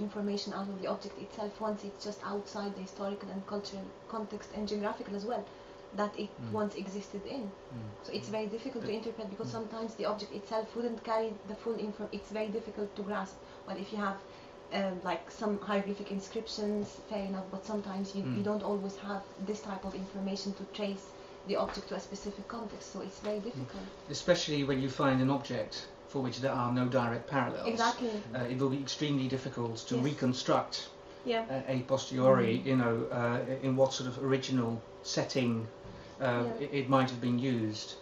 information out of the object itself once it's just outside the historical and cultural context and geographical as well that it once existed in. So it's very difficult to interpret because sometimes the object itself wouldn't carry the full info. It's very difficult to grasp. But if you have like some hieroglyphic inscriptions, fair enough, but sometimes you don't always have this type of information to trace the object to a specific context, so it's very difficult. Especially when you find an object for which there are no direct parallels. Exactly. It will be extremely difficult to reconstruct a posteriori, you know, in what sort of original setting it might have been used.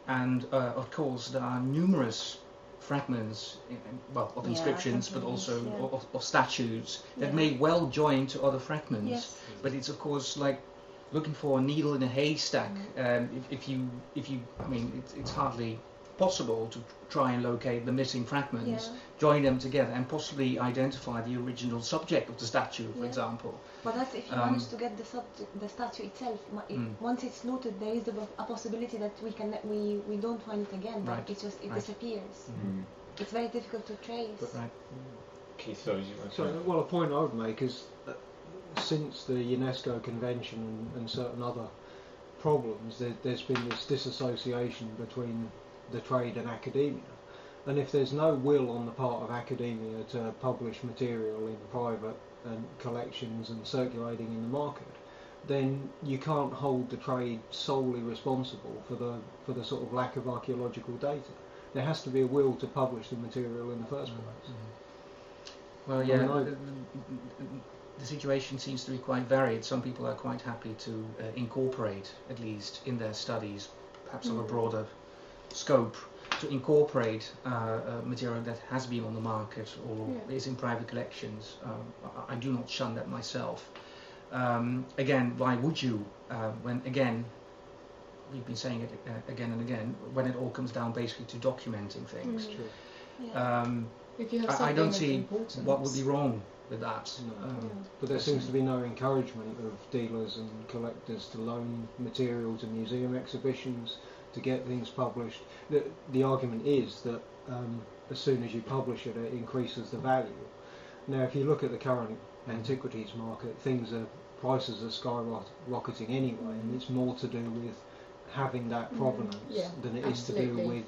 And of course there are numerous fragments, well, of inscriptions, but also of statues that may well join to other fragments. But it's of course like looking for a needle in a haystack. If you, I mean, it's hardly possible to try and locate the missing fragments, join them together, and possibly identify the original subject of the statue, for example. But that's if you manage to get the statue itself. Once it's looted, there is a possibility that we don't find it again. Right. It disappears. It's very difficult to trace. Keith, sorry, you want to say? Well, a point I would make is that since the UNESCO Convention and certain other problems, there's been this disassociation between the trade and academia. And if there's no will on the part of academia to publish material in private collections and circulating in the market, then you can't hold the trade solely responsible for the sort of lack of archaeological data. There has to be a will to publish the material in the first place. Well, yeah, the situation seems to be quite varied. Some people are quite happy to incorporate, at least in their studies, perhaps of a broader scope, to incorporate material that has been on the market or is in private collections. I do not shun that myself. Again, why would you, when again, we've been saying it again and again, when it all comes down basically to documenting things. If you have I don't see what would be wrong with that. But there seems to be no encouragement of dealers and collectors to loan material to museum exhibitions, to get things published. The argument is that as soon as you publish it, it increases the value. Now, if you look at the current antiquities market, prices are skyrocketing anyway, and it's more to do with having that provenance than it is to do with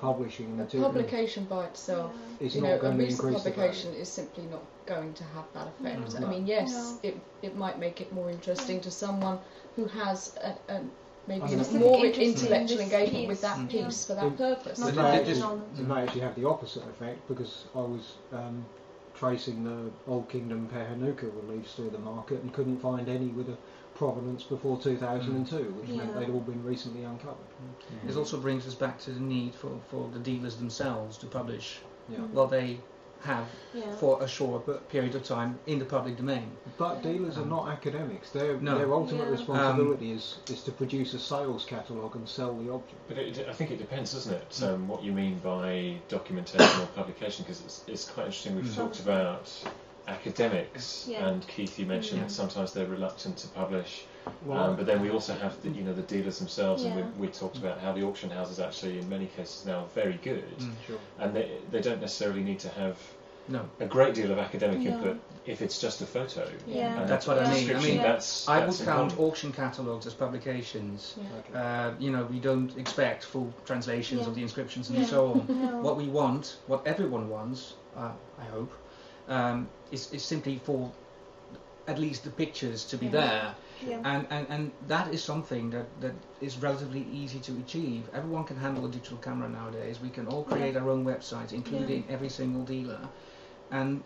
publishing material. Publication by itself, is you not know, a going to recent increase publication is simply not going to have that effect. I mean, yes, it might make it more interesting to someone who has maybe more intellectual engagement with that piece for that purpose. It may actually have the opposite effect, because I was tracing the Old Kingdom Pehanuka reliefs through the market and couldn't find any with a provenance before 2002, which meant they'd all been recently uncovered. This also brings us back to the need for the dealers themselves to publish what they have for a short period of time in the public domain. But dealers are not academics. Their ultimate responsibility is to produce a sales catalogue and sell the object. But I think it depends, doesn't it, what you mean by documentation or publication, because it's quite interesting. We've talked about academics, and Keith, you mentioned that sometimes they're reluctant to publish, but then we also have the dealers themselves, and we talked about how the auction houses actually in many cases now are very good, and they don't necessarily need to have a great deal of academic input if it's just a photo. And that's what I mean. I mean, I would count important. auction catalogues as publications. You know, we don't expect full translations of the inscriptions and so on. What we want, what everyone wants, I hope, is simply for at least the pictures to be there. And that is something that is relatively easy to achieve. Everyone can handle a digital camera nowadays. We can all create our own websites, including every single dealer. And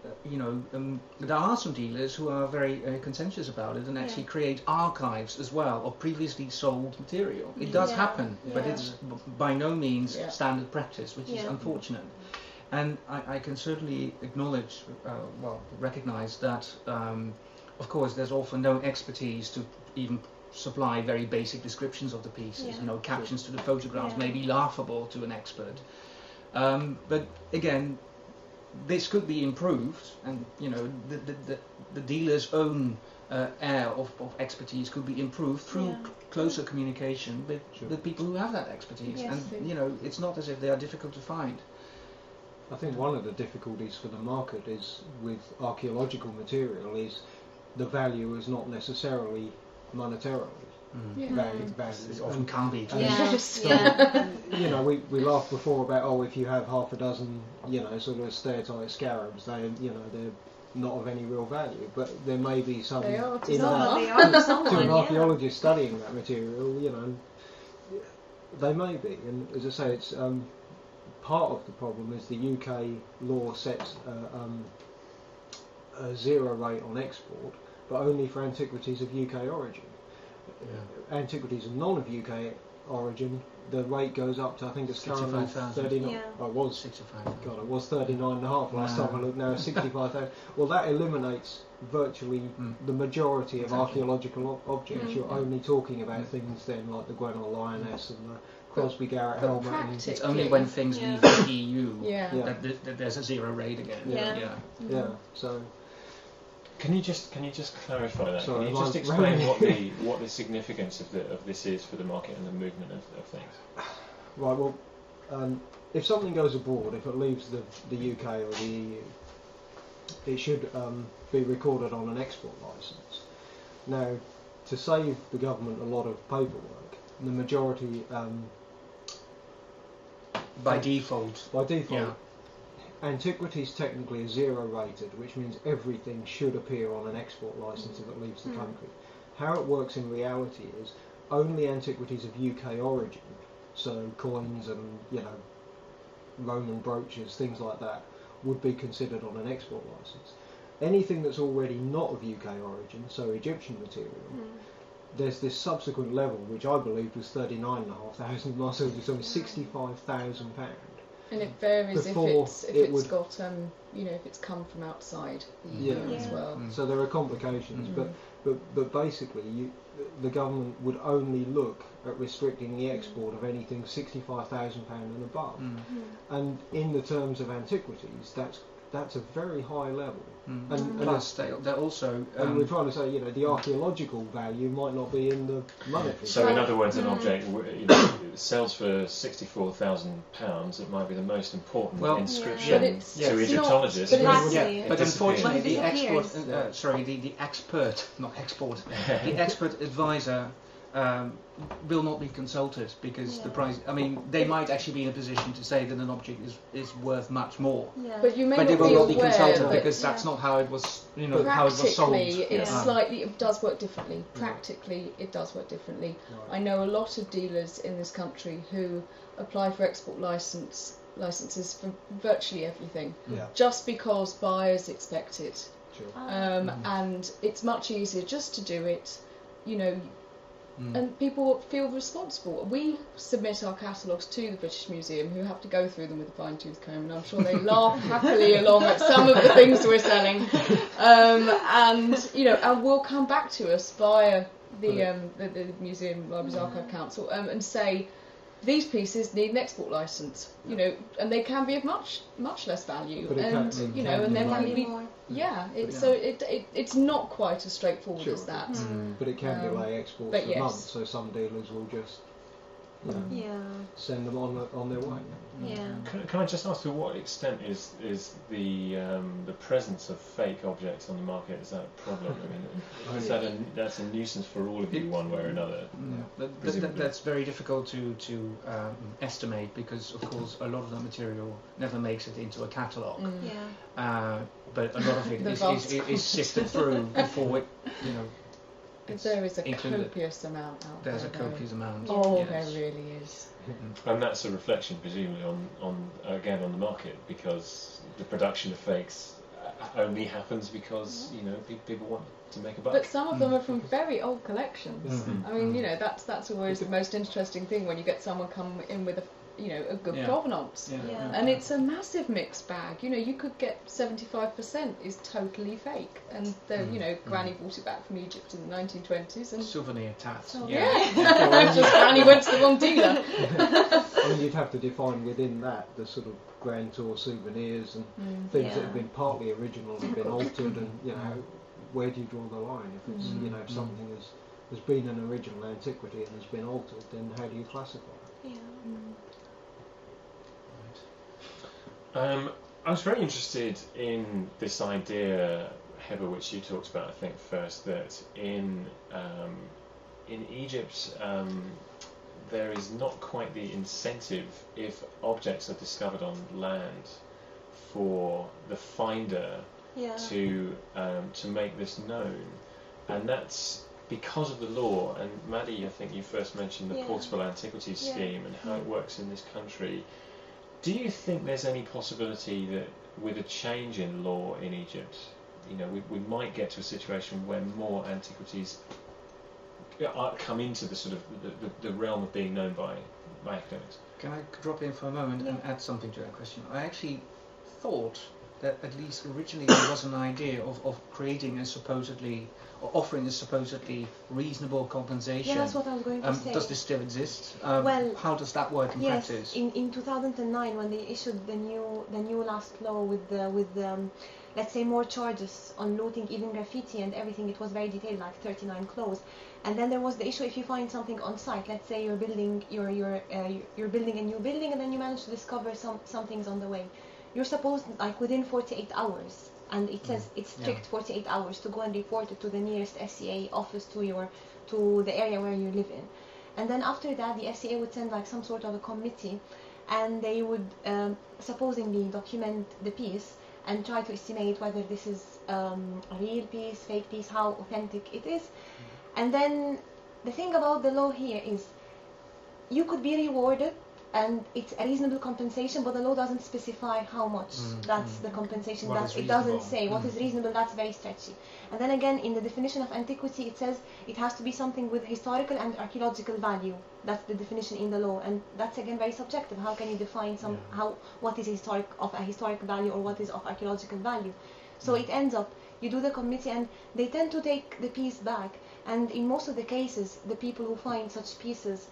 there are some dealers who are very conscientious about it and actually create archives as well of previously sold material. It does happen, but it's by no means standard practice, which is unfortunate. And I can certainly acknowledge, recognise that, of course, there's often no expertise to even supply very basic descriptions of the pieces. Captions to the photographs may be laughable to an expert. But again, this could be improved, and the dealer's own air of expertise could be improved through closer communication with the people who have that expertise. And it's not as if they are difficult to find. I think one of the difficulties for the market is with archaeological material is the value is not necessarily monetarily. Value. It often can't be. Yes. You know, we laughed before about if you have half a dozen, sort of stereotype scarabs, they're not of any real value, but there may be some They are to in someone. that to an archaeologist studying that material. They may be, and as I say, it's part of the problem is the UK law sets a zero rate on export, but only for antiquities of UK origin. Antiquities of non-UK origin, the rate goes up to, I think it's currently 39. Yeah. I was 65. God, it was 39.5 last time I looked. Now it's 65,000. Well, that eliminates virtually the majority of archaeological objects. You're only talking about things then like the Gwenyl Lioness and the Crosby Garrett helmet. It's only when things leave the EU that there's a zero rate again. Yeah. So. Can you just clarify that? Sorry, can you just explain what the significance of this is for the market and the movement of things? Right. Well, if something goes abroad, if it leaves the UK or the EU, it should be recorded on an export license. Now, to save the government a lot of paperwork, the majority by default. Antiquities technically are zero rated, which means everything should appear on an export license if it leaves the country. How it works in reality is only antiquities of UK origin, so coins and Roman brooches, things like that, would be considered on an export license. Anything that's already not of UK origin, so Egyptian material, there's this subsequent level, which I believe was 39,500, myself was only £65,000. And it varies if it's got if it's come from outside the EU as well. So there are complications, but basically the government would only look at restricting the export of anything £65,000 and above. And in the terms of antiquities, that's a very high level. And plus, they're also. And we're trying to say, the archaeological value might not be in the monetary. So, in other words, an object sells for £64,000. It might be the most important inscription to Egyptologists. But unfortunately, the expert advisor will not be consulted because the price. I mean, they might actually be in a position to say that an object is worth much more. But you may they will not be consulted that because that's not how it was. How it was sold. Practically, it does work differently. Practically, it does work differently. I know a lot of dealers in this country who apply for export licenses for virtually everything, just because buyers expect it. And it's much easier just to do it, and people feel responsible. We submit our catalogues to the British Museum, who have to go through them with a fine-tooth comb, and I'm sure they laugh happily along at some of the things we're selling. And will come back to us via the Museum Libraries Archive Council and say, these pieces need an export license, and they can be of much less value, and then it's not quite as straightforward as that. But it can delay exports for months, so some dealers will just send them on their way. Can I just ask, to what extent is the presence of fake objects on the market, is that a problem? I mean, that's a nuisance for all of you, one way or another. That's very difficult to estimate because, of course, a lot of the material never makes it into a catalogue. But a lot of it is sifted through before it, there is a copious amount out there. There's a copious amount. Oh, there really is. And that's a reflection, presumably, on the market, because the production of fakes only happens because people want to make a buck. But some of them are from very old collections. I mean, that's always the most interesting thing when you get someone come in with a good provenance, and it's a massive mixed bag. You could get 75% is totally fake, and Granny brought it back from Egypt in the 1920s, and souvenir tats. Just Granny went to the wrong dealer. I mean, you'd have to define within that the sort of Grand Tour souvenirs and things that have been partly original and been altered, and where do you draw the line? If it's if something has been an original antiquity and has been altered, then how do you classify it? I was very interested in this idea, Heather, which you talked about, I think, first, that in Egypt there is not quite the incentive if objects are discovered on land for the finder to make this known, and that's because of the law. And Maddie, I think you first mentioned the portable antiquities scheme and how it works in this country. Do you think there's any possibility that with a change in law in Egypt, we might get to a situation where more antiquities come into the sort of the realm of being known by academics? Can I drop in for a moment and add something to that question? I actually thought that at least originally there was an idea of creating offering a supposedly reasonable compensation. Yeah, that's what I was going to say. Does this still exist? Well, how does that work in practice? In 2009, when they issued the new last law with let's say more charges on looting, even graffiti and everything, it was very detailed, like 39 clause. And then there was the issue if you find something on site. Let's say you're building you're building a new building, and then you manage to discover some things on the way. You're supposed, like within 48 hours, and it says it's strict 48 hours to go and report it to the nearest SCA office to the area where you live in. And then after that, the SCA would send like some sort of a committee, and they would supposedly document the piece and try to estimate whether this is a real piece, fake piece, how authentic it is. And then the thing about the law here is you could be rewarded and it's a reasonable compensation, but the law doesn't specify how much that's the compensation. It doesn't say what is reasonable. That's very stretchy. And then again, in the definition of antiquity, it says it has to be something with historical and archaeological value. That's the definition in the law, and that's again very subjective. How can you define what is of a historic value or what is of archaeological value? So it ends up, you do the committee, and they tend to take the piece back. And in most of the cases, the people who find such pieces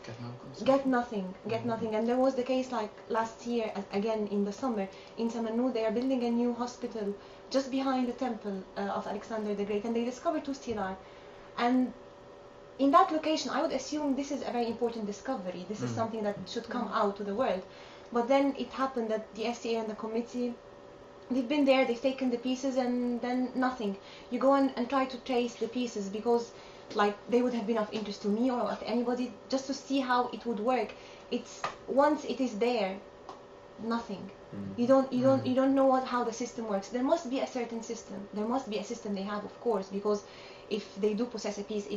get nothing. And there was the case like last year, again in the summer, in Samanoud, they are building a new hospital just behind the temple of Alexander the Great, and they discovered 2 stelae. And in that location, I would assume this is a very important discovery. This is something that should come out to the world. But then it happened that the SCA and the committee, they've been there, they've taken the pieces, and then nothing. You go and try to trace the pieces, because like they would have been of interest to me or of anybody, just to see how it would work. It's once it is there, nothing. You don't know how the system works. There must be a certain system. There must be a system they have, of course, because if they do possess a piece,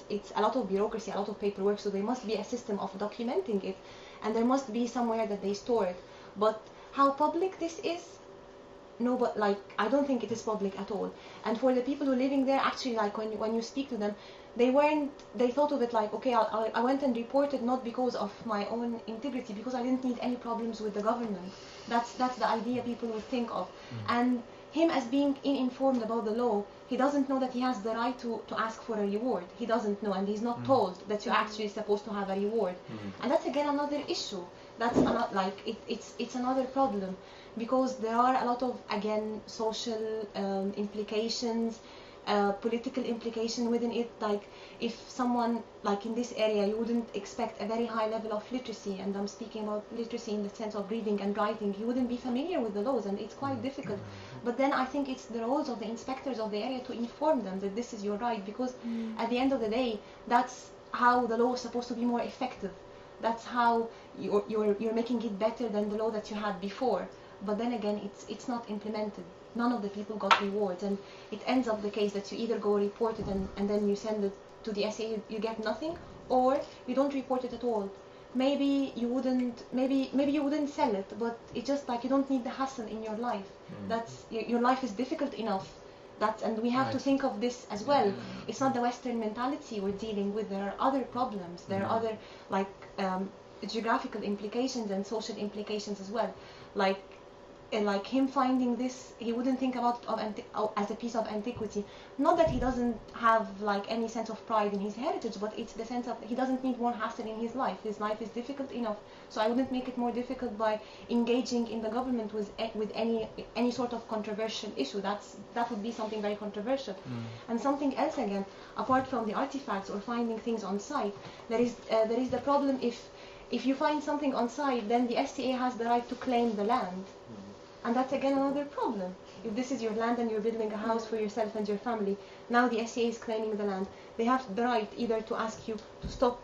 it's a lot of bureaucracy, a lot of paperwork. So there must be a system of documenting it, and there must be somewhere that they store it. But how public this is? No, but like I don't think it is public at all. And for the people who are living there, actually, like when you speak to them, they thought of it like, okay, I went and reported not because of my own integrity, because I didn't need any problems with the government. That's the idea people would think of. And him as being uninformed about the law, he doesn't know that he has the right to ask for a reward. He doesn't know, and he's not told that you're actually supposed to have a reward. And that's again another issue. That's it's another problem, because there are a lot of, again, social implications, political implication within it. Like if someone, like in this area, you wouldn't expect a very high level of literacy, and I'm speaking about literacy in the sense of reading and writing. You wouldn't be familiar with the laws, and it's quite difficult. But then I think it's the roles of the inspectors of the area to inform them that this is your right, because at the end of the day, that's how the law is supposed to be more effective. That's how you're making it better than the law that you had before. But then again, it's not implemented. None of the people got rewards, and it ends up the case that you either go report it and then you send it to the SA, you get nothing, or you don't report it at all. Maybe you wouldn't sell it, but it's just like you don't need the hassle in your life. That's your life is difficult enough. And we have to think of this as well. It's not the Western mentality we're dealing with. There are other problems. There are other geographical implications and social implications as well. Like him finding this, he wouldn't think about as a piece of antiquity. Not that he doesn't have like any sense of pride in his heritage, but it's the sense of he doesn't need more hassle in his life. His life is difficult enough, so I wouldn't make it more difficult by engaging in the government with any sort of controversial issue. That would be something very controversial. And something else again, apart from the artifacts or finding things on site, there is the problem if you find something on site, then the SCA has the right to claim the land. And that's again another problem. If this is your land and you're building a house for yourself and your family, now the SCA is claiming the land. They have the right either to ask you to stop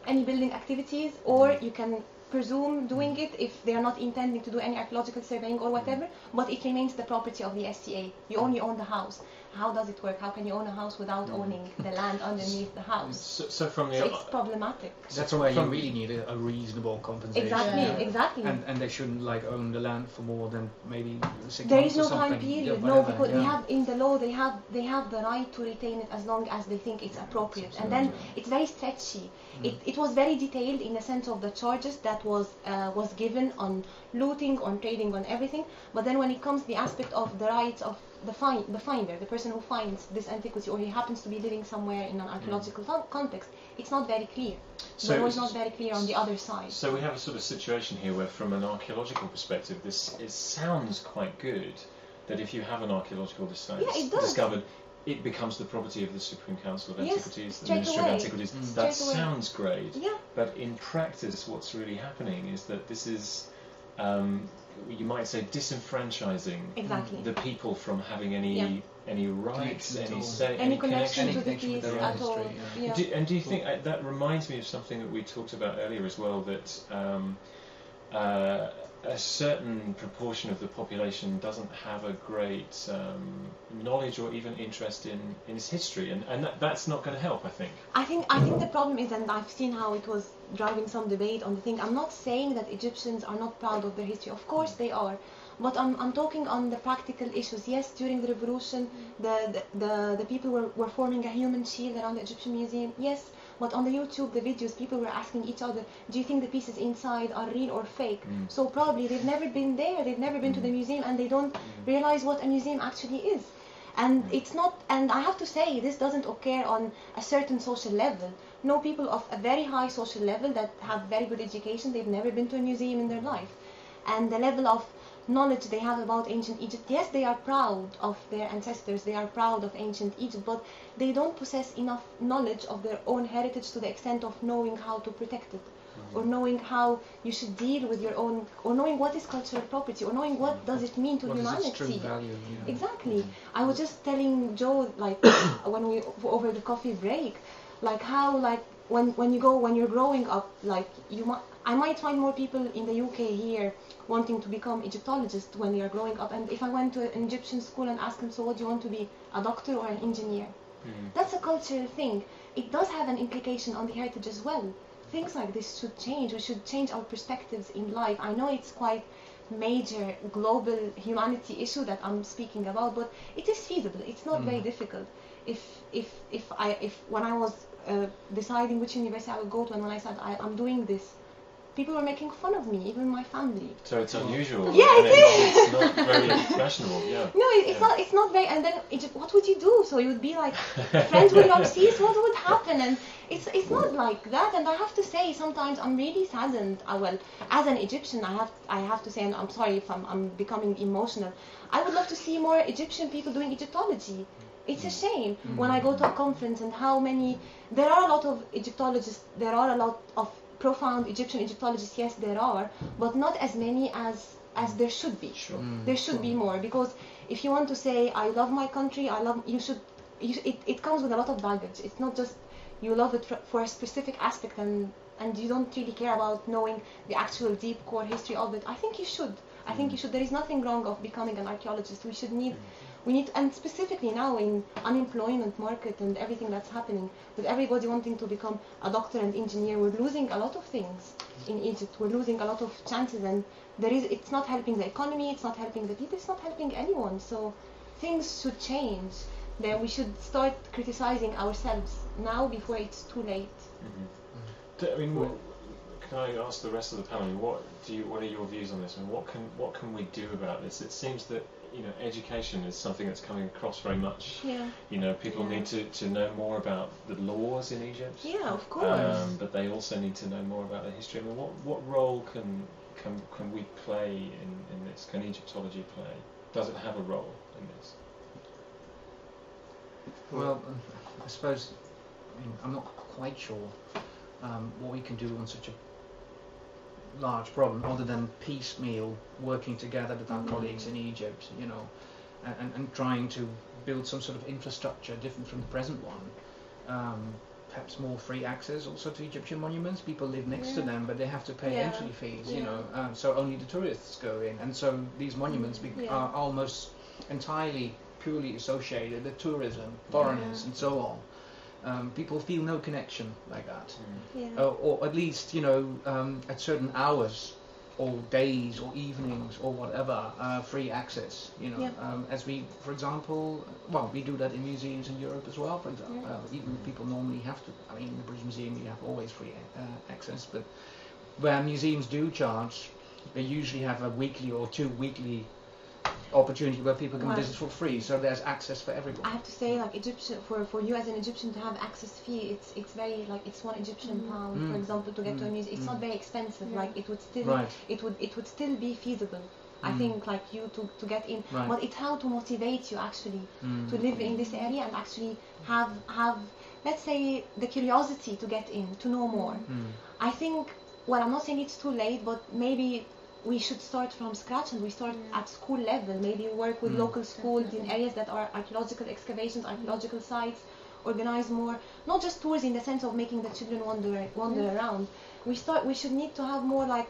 any building activities, or you can presume doing it if they are not intending to do any archaeological surveying or whatever, but it remains the property of the SCA. You only own the house. How does it work? How can you own a house without owning the land underneath the house? So it's problematic. That's why you really need a reasonable compensation. Exactly, exactly. And they shouldn't like own the land for more than maybe 6 there months is no or something. time period. Yeah, No, because they have in the law they have the right to retain it as long as they think it's appropriate. And then it's very stretchy. It was very detailed in the sense of the charges that was given on looting, on trading, on everything. But then when it comes to the aspect of the rights of the finder, the person who finds this antiquity, or he happens to be living somewhere in an archaeological context, it's not very clear. So it was not very clear on the other side. So we have a sort of situation here where, from an archaeological perspective, it sounds quite good that if you have an archaeological discovered, it becomes the property of the Supreme Council of Antiquities, the Ministry of Antiquities. That sounds great. Yeah. But in practice, what's really happening is that this is, you might say, disenfranchising the people from having any rights, any connection to the piece at all. And do you think that reminds me of something that we talked about earlier as well, that a certain proportion of the population doesn't have a great knowledge or even interest in its history, and that's not going to help, I think. I think the problem is, and I've seen how it was driving some debate on the thing. I'm not saying that Egyptians are not proud of their history. Of course they are. But I'm talking on the practical issues. Yes, during the revolution, the people were forming a human shield around the Egyptian museum. Yes, but on the YouTube, the videos, people were asking each other, do you think the pieces inside are real or fake? So probably they've never been there, they've never been to the museum, and they don't realize what a museum actually is. And it's not, and I have to say, this doesn't occur on a certain social level. No, people of a very high social level that have very good education, they've never been to a museum in their life. And the level of knowledge they have about ancient Egypt, yes, they are proud of their ancestors, they are proud of ancient Egypt, but they don't possess enough knowledge of their own heritage to the extent of knowing how to protect it, or knowing how you should deal with your own, or knowing what is cultural property, or knowing what does it mean to humanity. What is its true value? Yeah. Exactly. I was just telling Joe, like, when we over the coffee break, like how, like, when you're growing up, like I might find more people in the UK here wanting to become Egyptologists when they are growing up, and if I went to an Egyptian school and asked them, so what do you want to be, a doctor or an engineer? That's a cultural thing. It does have an implication on the heritage as well. Things like this should change. We should change our perspectives in life. I know it's quite major global humanity issue that I'm speaking about, but it is feasible. It's not very difficult. If when I was deciding which university I would go to, and when I said I'm doing this, people were making fun of me, even my family. So it's unusual. Yeah, it is. It's not very fashionable. Yeah. No, it's not very. And then what would you do? So you would be like friends with Ramses. What would happen? And it's not like that. And I have to say, sometimes I'm really saddened. Well, as an Egyptian, I have to say, and I'm sorry if I'm becoming emotional. I would love to see more Egyptian people doing Egyptology. It's a shame when I go to a conference and how many. There are a lot of Egyptologists. There are a lot of profound Egyptian Egyptologists, yes, there are, but not as many as there should be. Sure. There should be more, because if you want to say I love my country, it comes with a lot of baggage. It's not just you love it for a specific aspect and you don't really care about knowing the actual deep core history of it. I think you should. There is nothing wrong of becoming an archaeologist. We need, and specifically now in unemployment market and everything that's happening, with everybody wanting to become a doctor and engineer, we're losing a lot of things in Egypt. We're losing a lot of chances, and it's not helping the economy, it's not helping the people, it's not helping anyone. So things should change. Then we should start criticizing ourselves now before it's too late. I mean, can I ask the rest of the panel? What are your views on this, and what can we do about this? It seems that education is something that's coming across very much. Yeah. People need to know more about the laws in Egypt. Yeah, of course. But they also need to know more about the history. I mean, what role can we play in this? Can Egyptology play? Does it have a role in this? Well, I suppose. I'm not quite sure what we can do on such a large problem other than piecemeal working together with our colleagues in Egypt, you know, and trying to build some sort of infrastructure different from the present one. Perhaps more free access also to Egyptian monuments. People live next to them, but they have to pay entry fees, you know, so only the tourists go in. And so these monuments are almost entirely purely associated with tourism, foreigners and so on. People feel no connection like that. Or at least, you know, at certain hours or days or evenings or whatever, free access, you know, as we, for example, well, we do that in museums in Europe as well, for example. Even people normally have to, I mean, in the British Museum you have always free access, but where museums do charge, they usually have a weekly or 2 weekly opportunity where people can visit for free, so there's access for everyone. I have to say, like, Egyptian, for you as an Egyptian to have access fee, it's very, like, it's £1 Egyptian pound, for example, to get to a museum. It's not very expensive. Like, it would still it would still be feasible, I think, like, you to get in. But it's how to motivate you actually to live in this area and actually have let's say the curiosity to get in, to know more. I think, well, I'm not saying it's too late, but maybe we should start from scratch, and we start at school level. Maybe work with local schools in areas that are archaeological excavations, archaeological sites, organize more, not just tours in the sense of making the children wander around. We should need to have more like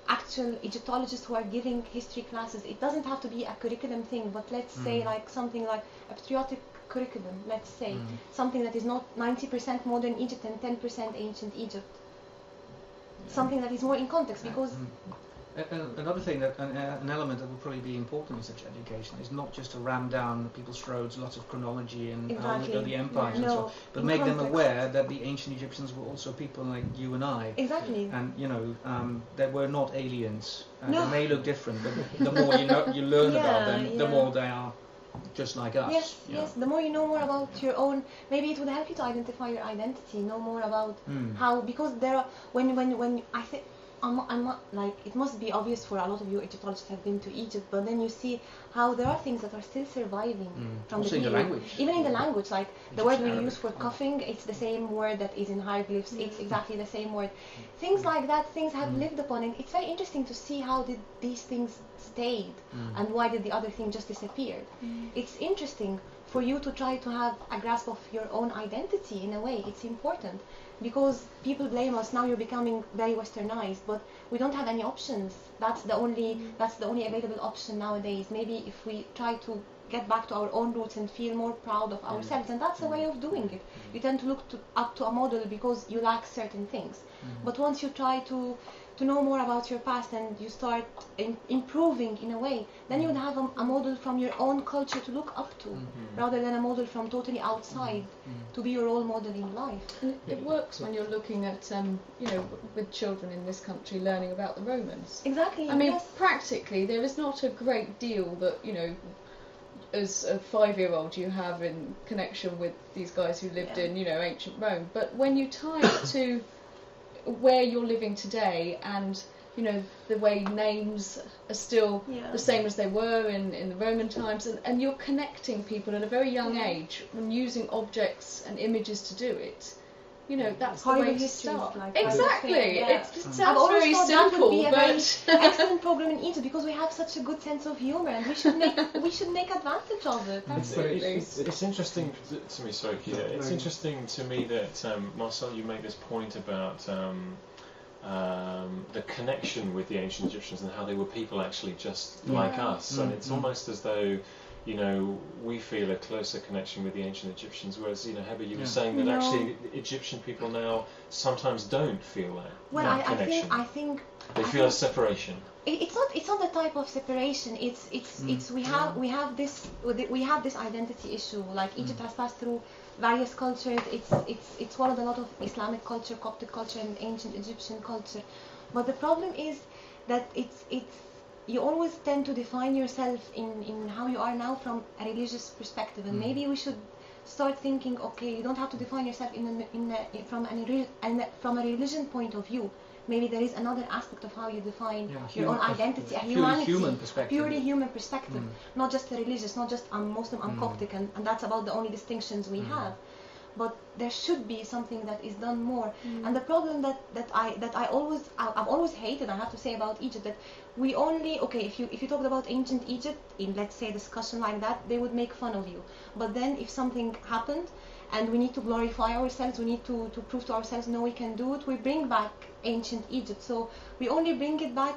actual Egyptologists who are giving history classes. It doesn't have to be a curriculum thing, but let's say like something like a patriotic curriculum, let's say, something that is not 90% modern Egypt and 10% ancient Egypt. Something that is more in context, because another thing, that an element that would probably be important in such education is not just to ram down people's throats lots of chronology and the empires and so on, but make them aware that the ancient Egyptians were also people like you and I. Exactly. And you know, they were not aliens. They may look different, but the more you learn about them, the more they are just like us. Yes. The more you know more about your own, maybe it would help you to identify your identity, know more about how, because there are, when I think, I'm not, like, it must be obvious for a lot of you Egyptologists have been to Egypt, but then you see how there are things that are still surviving from also the in the language. Even in the language, like the word we use for coughing, it's the same word that is in hieroglyphs. It's exactly the same word. Things like that, things have lived upon, and it's very interesting to see how did these things stayed and why did the other thing just disappear. It's interesting for you to try to have a grasp of your own identity in a way. It's important. Because people blame us, now you're becoming very westernized, but we don't have any options. That's the only available option nowadays. Maybe if we try to get back to our own roots and feel more proud of ourselves, and that's a way of doing it. You tend to look up to a model because you lack certain things. But once you try to know more about your past and you start improving in a way, then you would have a model from your own culture to look up to, rather than a model from totally outside to be your role model in life. And it works when you're looking at, you know, with children in this country learning about the Romans. Exactly. I mean, practically, there is not a great deal that, you know, as a 5-year-old you have in connection with these guys who lived in, you know, ancient Rome. But when you tie it to where you're living today, and you know the way names are still the same as they were in the Roman times, and you're connecting people at a very young age and using objects and images to do it, you know, that's the way to start. Like, exactly. It sounds very simple, that would be a very excellent program in Egypt, because we have such a good sense of humor, and we should make advantage of it. It's interesting to me. Sorry, Keita. It's interesting to me that Marcel, you make this point about the connection with the ancient Egyptians and how they were people actually just like us, and it's almost as though, you know, we feel a closer connection with the ancient Egyptians, whereas, you know, Heba, you were saying that actually Egyptian people now sometimes don't feel that connection. I think they feel a separation. It's not the type of separation. It's we have this identity issue. Like Egypt has passed through various cultures. It's swallowed a lot of Islamic culture, Coptic culture, and ancient Egyptian culture. But the problem is that you always tend to define yourself in how you are now from a religious perspective, and maybe we should start thinking, okay, you don't have to define yourself from a religion point of view. Maybe there is another aspect of how you define your own identity, a humanity, purely human perspective, not just a religious, not just I'm Muslim, I'm Coptic, and that's about the only distinctions we have. but there should be something that is done more. And the problem I've always hated, I have to say, about Egypt, that we only, okay, if you talked about ancient Egypt in, let's say, discussion like that, they would make fun of you. But then if something happened and we need to glorify ourselves, we need to prove to ourselves, no, we can do it, we bring back ancient Egypt. So we only bring it back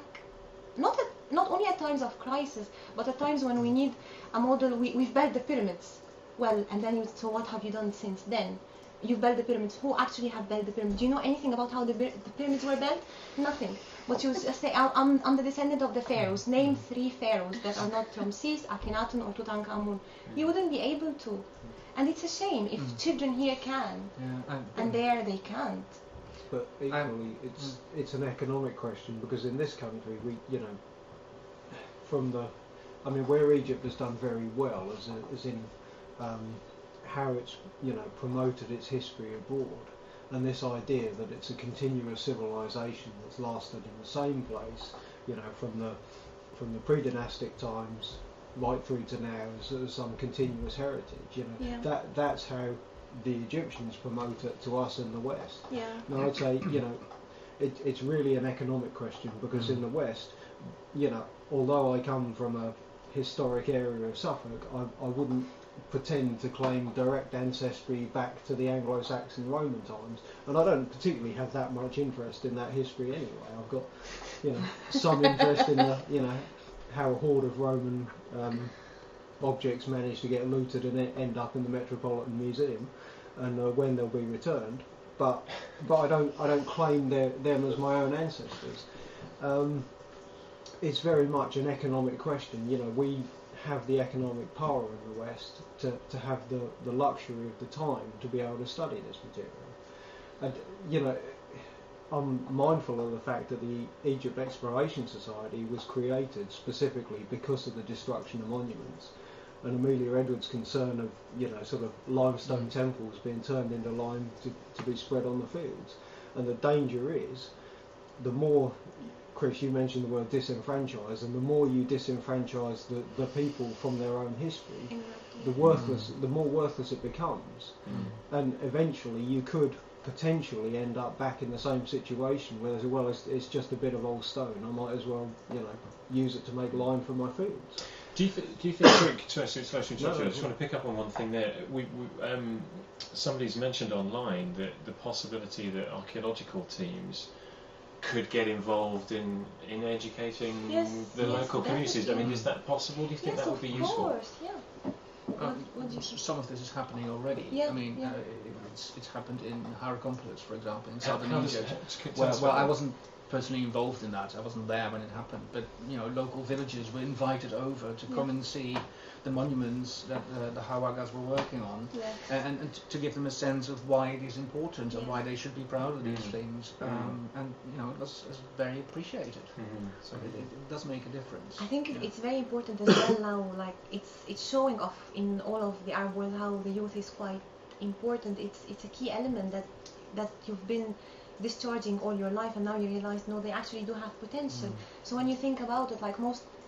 not only at times of crisis, but at times when we need a model. We've built the pyramids. Well, and then so what have you done since then? You've built the pyramids. Who actually have built the pyramids? Do you know anything about how the pyramids were built? Nothing. But you just say, I'm the descendant of the pharaohs. Name 3 pharaohs that are not Ramses, Akhenaten, or Tutankhamun. You wouldn't be able to. And it's a shame if children here can, and there they can't. But equally, it's an economic question, because in this country, we, where Egypt has done very well, as in how it's promoted its history abroad, and this idea that it's a continuous civilization that's lasted in the same place, from the pre-dynastic times right through to now, as some continuous heritage. That's how the Egyptians promote it to us in the West. Now I'd say it's really an economic question, because in the West, although I come from a historic area of Suffolk, I wouldn't pretend to claim direct ancestry back to the Anglo-Saxon Roman times, and I don't particularly have that much interest in that history anyway. I've got some interest in the how a horde of Roman objects managed to get looted and end up in the Metropolitan Museum, and when they'll be returned. But I don't claim them as my own ancestors. It's very much an economic question. We have the economic power in the West to have the luxury of the time to be able to study this material. And I'm mindful of the fact that the Egypt Exploration Society was created specifically because of the destruction of monuments, and Amelia Edwards' concern of sort of limestone temples being turned into lime to be spread on the fields. And the danger is, the more, Chris, you mentioned the word disenfranchise, and the more you disenfranchise the people from their own history, the more worthless it becomes. And eventually you could potentially end up back in the same situation where it's just a bit of old stone, I might as well use it to make lime for my fields. Do you think, I just want to pick up on one thing there. Somebody's mentioned online that the possibility that archaeological teams could get involved in educating the local communities. I mean, is that possible? Do you think that would be useful? Of course, yeah. Some of this is happening already. It's happened in Hierakonpolis, for example, in southern Egypt. Well, I wasn't personally involved in that. I wasn't there when it happened, but local villagers were invited over to come and see the monuments that the Hawagas were working on, and to give them a sense of why it is important and why they should be proud of these things. And it was very appreciated. So it does make a difference. I think it's very important as well now. Like it's showing off in all of the Arab world how the youth is quite important. It's a key element that you've been discharging all your life, and now you realize, no, they actually do have potential. So when you think about it, like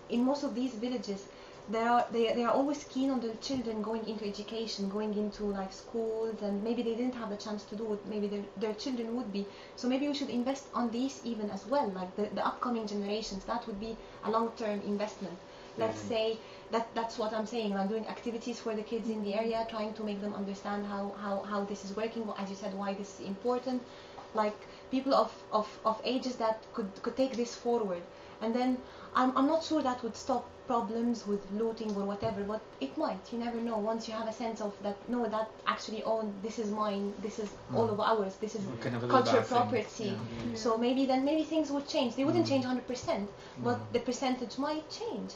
in most of these villages, they are always keen on the children going into education, going into like schools, and maybe they didn't have the chance to do it, maybe their children would be. So maybe we should invest on these even as well, like the upcoming generations. That would be a long-term investment. Let's say that's what I'm saying, like doing activities for the kids in the area, trying to make them understand how this is working, as you said, why this is important. Like people of ages that could take this forward, and then I'm not sure that would stop problems with looting or whatever, but it might. You never know. Once you have a sense of that, no, that actually this is mine, this is all of ours, this is cultural property. So maybe things would change. They wouldn't change 100%, but the percentage might change.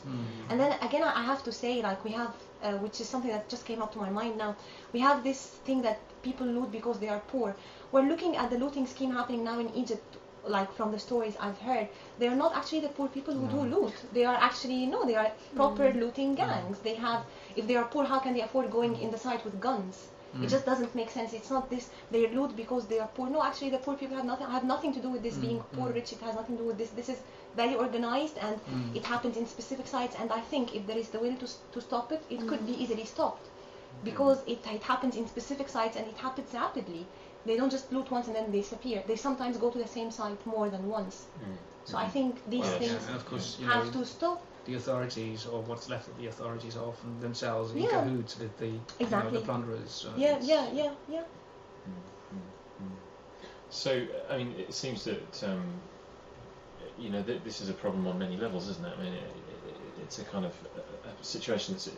And then again, I have to say, like we have, which is something that just came up to my mind now, we have this thing that people loot because they are poor. We're looking at the looting scheme happening now in Egypt, like from the stories I've heard. They are not actually the poor people who do loot. They are actually, they are proper looting gangs. They have, if they are poor, how can they afford going in the site with guns? It just doesn't make sense. It's not this, they loot because they are poor. No, actually the poor people have nothing to do with this being poor, rich. It has nothing to do with this. This is very organized, and it happens in specific sites, and I think if there is the will to stop it, it could be easily stopped. because it happens in specific sites and it happens rapidly. They don't just loot once and then disappear. They sometimes go to the same site more than once. So I think these things and of course, have to stop. The authorities, or what's left of the authorities, are often themselves in cahoots with the the plunderers. So, I mean, it seems that this is a problem on many levels, isn't it? I mean, it's a kind of a situation that's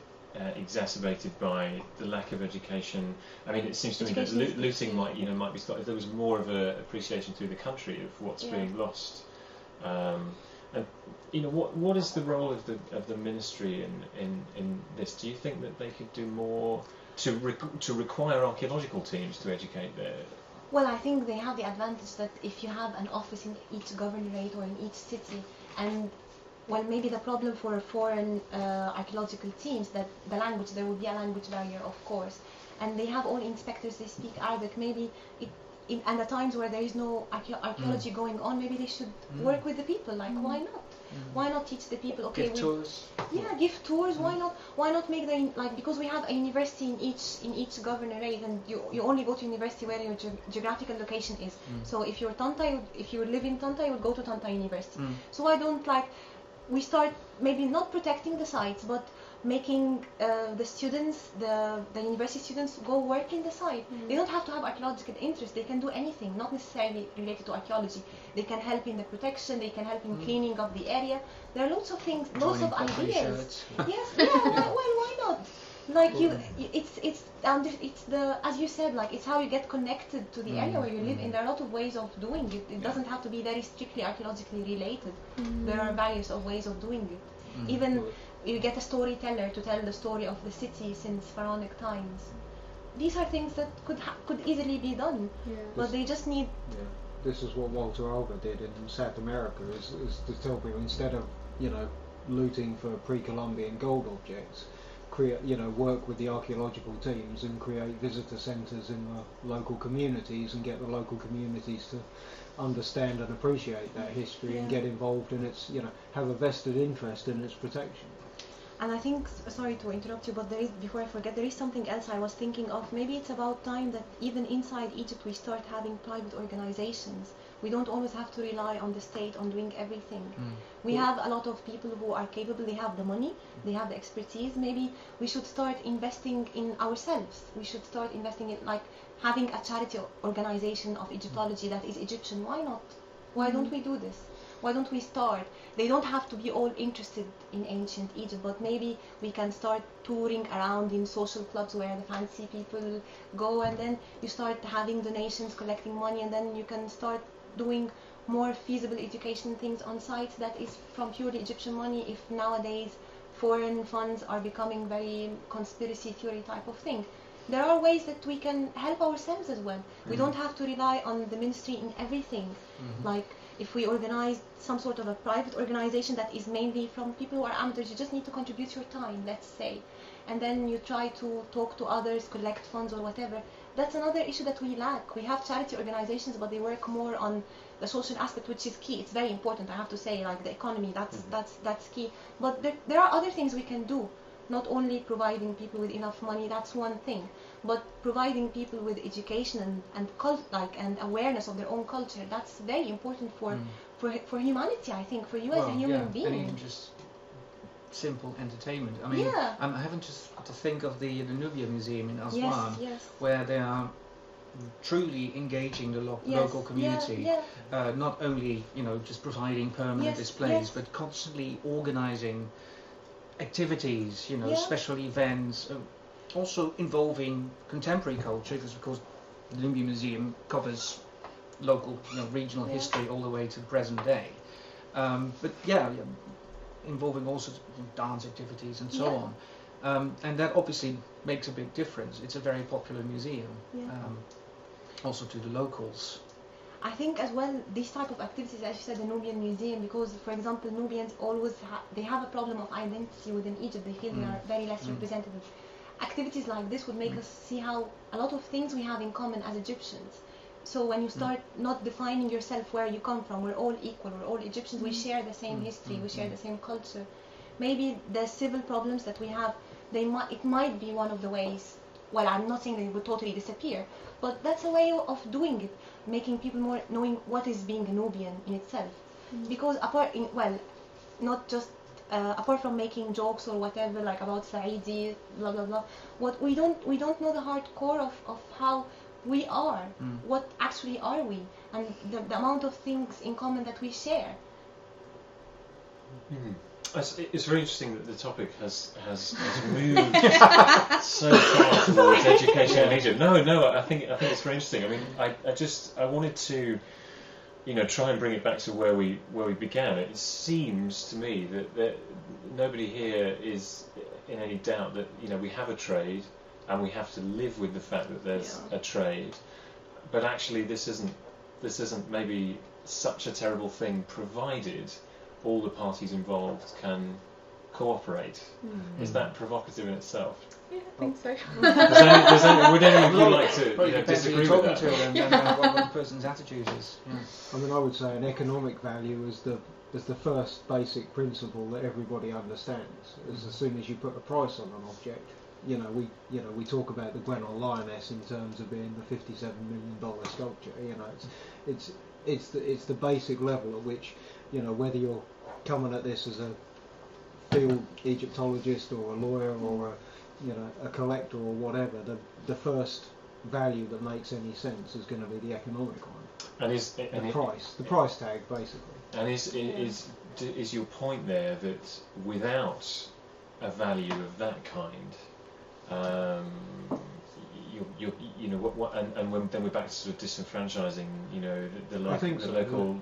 exacerbated by the lack of education. I mean, it seems to me that looting might be started if there was more of a appreciation through the country of what's being lost. And what is the role of the ministry in this? Do you think that they could do more to require archaeological teams to educate their? Well, I think they have the advantage that if you have an office in each governorate or in each city, and well, maybe the problem for foreign archaeological teams that the language, there will be a language barrier, of course, and they have all inspectors, they speak Arabic. Maybe and the times where there is no archaeology going on, maybe they should work with the people. Like, why not? Why not teach the people? Okay, give tours. Yeah, give tours. Why not? Why not make because we have a university in each governorate, and you only go to university where your geographical location is. So if you're Tanta, if you live in Tanta, you would go to Tanta University. So why don't we start maybe not protecting the sites, but making the students, the university students, go work in the site. They don't have to have archaeological interest. They can do anything, not necessarily related to archaeology. They can help in the protection. They can help in cleaning of the area. There are lots of things, lots of ideas. Yes, why not? Like it's as you said, like it's how you get connected to the area where you live in. There are a lot of ways of doing it. It doesn't have to be very strictly archaeologically related. There are various of ways of doing it. Even you get a storyteller to tell the story of the city since pharaonic times. These are things that could easily be done, but they just need. Yeah. This is what Walter Alva did in South America: is to tell people, instead of looting for pre-Columbian gold objects, work with the archaeological teams and create visitor centres in the local communities and get the local communities to understand and appreciate that history and get involved in its, have a vested interest in its protection. And I think, sorry to interrupt you, but before I forget, there is something else I was thinking of. Maybe it's about time that even inside Egypt we start having private organizations. We don't always have to rely on the state on doing everything. We have a lot of people who are capable, they have the money, they have the expertise. Maybe we should start investing in ourselves. We should start investing in having a charity organization of Egyptology that is Egyptian. Why not? Why don't we do this? Why don't we start? They don't have to be all interested in ancient Egypt, but maybe we can start touring around in social clubs where the fancy people go, and then you start having donations, collecting money, and then you can start doing more feasible education things on sites that is from purely Egyptian money, if nowadays foreign funds are becoming very conspiracy theory type of thing. There are ways that we can help ourselves as well. We don't have to rely on the ministry in everything. Like, if we organize some sort of a private organization that is mainly from people who are amateurs, you just need to contribute your time, let's say, and then you try to talk to others, collect funds or whatever. That's another issue that we lack. We have charity organizations, but they work more on the social aspect, which is key. It's very important, I have to say, like the economy, that's key. But there are other things we can do. Not only providing people with enough money, that's one thing, but providing people with education and awareness of their own culture, that's very important for humanity, I think, for you as a human being. And even just simple entertainment. I mean, I'm having to think of the Nubia Museum in Aswan, where they are truly engaging the local community, not only just providing permanent displays, but constantly organizing activities, special events, also involving contemporary culture, because of course the Nubia Museum covers local, regional history all the way to the present day. But involving all sorts of dance activities and so on. And that obviously makes a big difference. It's a very popular museum, also to the locals. I think as well, these type of activities, as you said, the Nubian Museum, because, for example, Nubians always they have a problem of identity within Egypt. They feel they are very less represented. Activities like this would make us see how a lot of things we have in common as Egyptians. So when you start not defining yourself where you come from, we're all equal, we're all Egyptians, we share the same history, we share the same culture. Maybe the civil problems that we have, it might be one of the ways well, I'm not saying that it would totally disappear, but that's a way of doing it, making people more knowing what is being a Nubian in itself. Because not just apart from making jokes or whatever, like about Saidi, blah blah blah, what we don't know the hardcore of how we are, what actually are we, and the amount of things in common that we share. It's very interesting that the topic has moved so far towards education in Egypt. No, I think it's very interesting. I mean, I wanted to, try and bring it back to where we began. It seems to me that nobody here is in any doubt that we have a trade and we have to live with the fact that there's a trade. But actually, this isn't maybe such a terrible thing, provided all the parties involved can cooperate. Is that provocative in itself? Yeah, I think so. Would any of you like to disagree with that? And what the person's attitude is. Yeah. I mean, I would say an economic value is the first basic principle that everybody understands. As soon as you put a price on an object, we talk about the Gwenon Lioness in terms of being the $57 million sculpture. It's the basic level at which, whether you're coming at this as a field Egyptologist or a lawyer or a collector or whatever, the first value that makes any sense is going to be the economic one. And the price tag, basically. And is your point there that without a value of that kind, then we're back to sort of disenfranchising, the local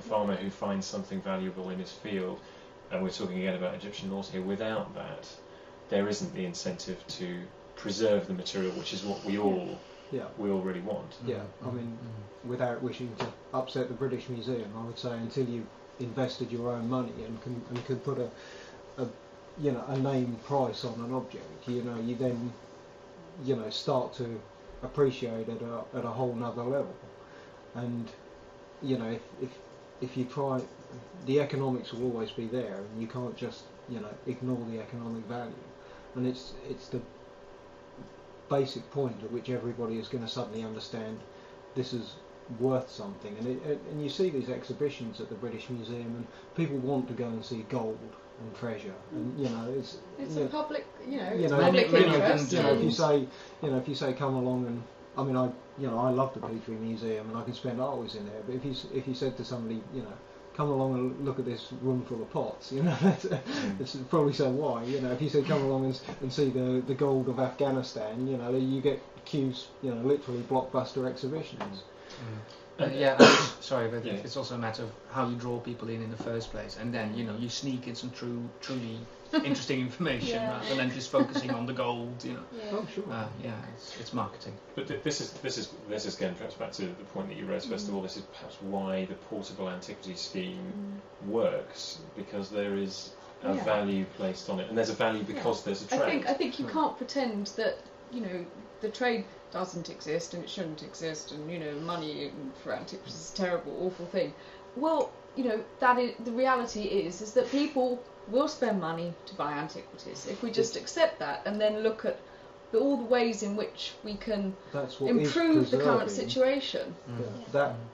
farmer who finds something valuable in his field, and we're talking again about Egyptian laws here. Without that, there isn't the incentive to preserve the material, which is what we all really want. Yeah, I mean, without wishing to upset the British Museum, I would say until you've invested your own money and can put a name price on an object, you then start to appreciate it at a whole nother level. And if you try, the economics will always be there, and you can't just ignore the economic value. And it's the basic point at which everybody is going to suddenly understand this is worth something. And you see these exhibitions at the British Museum, and people want to go and see gold and treasure, and it's a public, public interest. If you say come along, and I mean, I love the Petrie Museum, and I can spend hours in there. But if you said to somebody, come along and look at this room full of pots, it's probably so why. If you said come along and see the gold of Afghanistan, you get queues, literally blockbuster exhibitions. Sorry, but it's also a matter of how you draw people in the first place, and then you sneak in some truly interesting information rather than just focusing on the gold. Oh, sure. It's marketing. But this is again perhaps back to the point that you raised. First of all, this is perhaps why the portable antiquities scheme works, because there is a value placed on it, and there's a value because there's a trade. I think you can't pretend that the trade doesn't exist and it shouldn't exist, and money for antiquities is a terrible, awful thing. Well, that is, the reality is that people will spend money to buy antiquities. If we just accept that and then look at all the ways in which we can improve the current situation.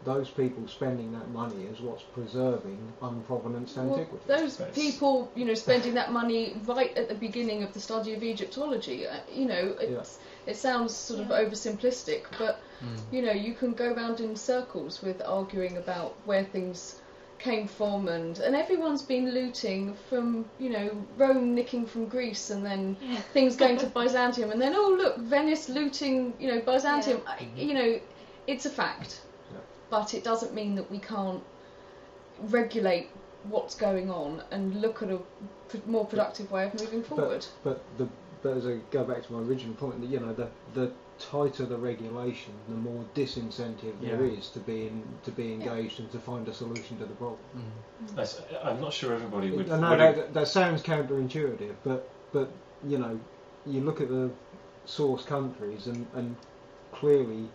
Those people spending that money is what's preserving unprovenanced antiquities. Those people, spending that money right at the beginning of the study of Egyptology, it sounds sort of oversimplistic, but you can go round in circles with arguing about where things came from, and everyone's been looting from Rome nicking from Greece, and then things going to Byzantium, and then look, Venice looting Byzantium. It's a fact, but it doesn't mean that we can't regulate what's going on and look at a more productive way of moving forward. But as I go back to my original point, that the tighter the regulation, the more disincentive there is to be engaged and to find a solution to the problem. I'm not sure everybody would. That sounds counterintuitive, but you look at the source countries, and clearly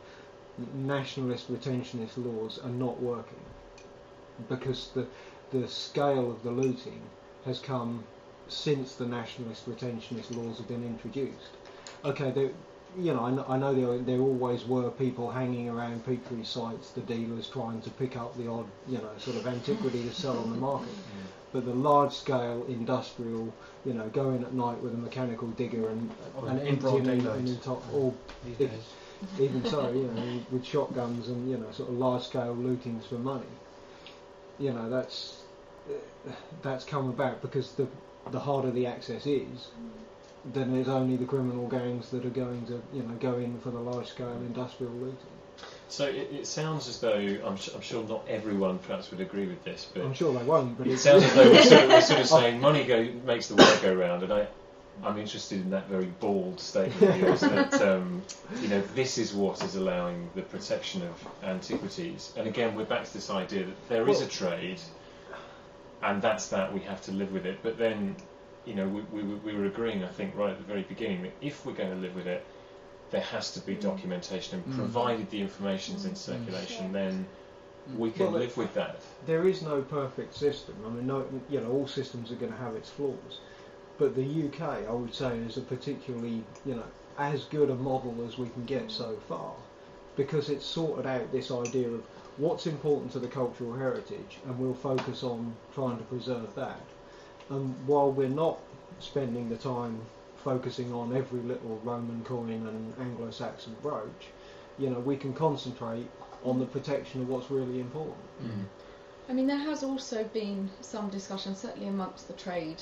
nationalist retentionist laws are not working, because the scale of the looting has come since the nationalist retentionist laws have been introduced. Okay, you know, I know there always were people hanging around peakery sites, the dealers trying to pick up the odd, you know, sort of antiquity to sell on the market. But the large-scale industrial, you know, go in at night with a mechanical digger and emptying and or even so, you know, with shotguns and, you know, sort of large-scale lootings for money. You know, that's come about because the harder the access is, then there's only the criminal gangs that are going to, you know, go in for the large-scale industrial looting. So it sounds as though, I'm sure not everyone perhaps would agree with this, but I'm sure they won't. But it sounds as though we're sort of saying money makes the world go round, and I'm interested in that very bald statement of yours that you know, this is what is allowing the protection of antiquities. And again, we're back to this idea that there is a trade, and that's that, we have to live with it. But then, you know, we were agreeing, I think, right at the very beginning, that if we're going to live with it, there has to be documentation, and provided the information's in circulation, then we can live with that. There is no perfect system. I mean, no, you know, all systems are going to have its flaws. But the UK, I would say, is a particularly, you know, as good a model as we can get so far, because it's sorted out this idea of what's important to the cultural heritage, and we'll focus on trying to preserve that. And while we're not spending the time focusing on every little Roman coin and Anglo-Saxon brooch, you know, we can concentrate on the protection of what's really important. I mean, there has also been some discussion, certainly amongst the trade,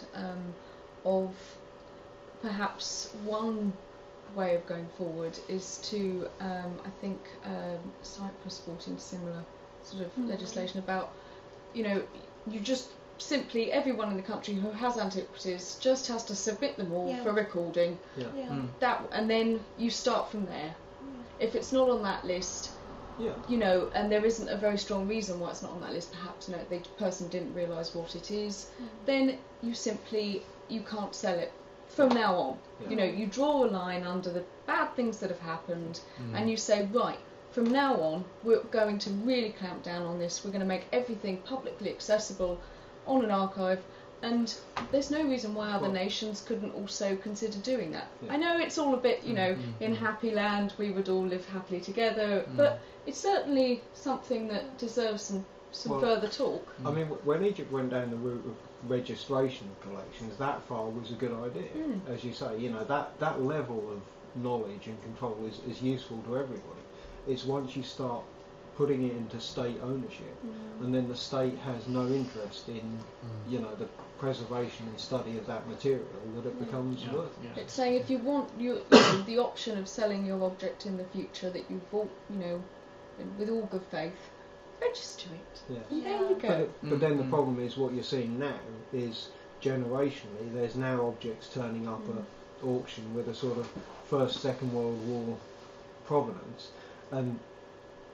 of perhaps one way of going forward is to, I think Cyprus brought in similar sort of legislation about, you know, you just simply, everyone in the country who has antiquities just has to submit them all for recording. That, and then you start from there. If it's not on that list, you know, and there isn't a very strong reason why it's not on that list, perhaps, you know, the person didn't realise what it is, then you can't sell it from now on. You know, you draw a line under the bad things that have happened, and you say, right, from now on, we're going to really clamp down on this. We're going to make everything publicly accessible on an archive, and there's no reason why other nations couldn't also consider doing that. I know it's all a bit, you know, in happy land we would all live happily together, but it's certainly something that deserves some further talk. I mean, when Egypt went down the route of registration of collections, that far was a good idea. As you say, you know, that level of knowledge and control is useful to everybody. It's once you start putting it into state ownership, and then the state has no interest in, you know, the preservation and study of that material, that it becomes worth it. It's saying if you want the option of selling your object in the future that you bought, you know, with all good faith, register it. And there you go. But then the problem is, what you're seeing now is generationally there's now objects turning up at auction with a sort of First, Second World War provenance, and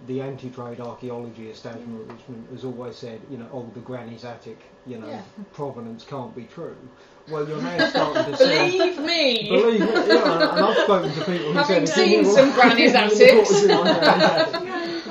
the anti-trade archaeology establishment has always said, you know, oh, the granny's attic, you know, provenance can't be true. Well, you're now starting to see... Believe me, yeah, and I've spoken to people who having said... seen some granny's attics.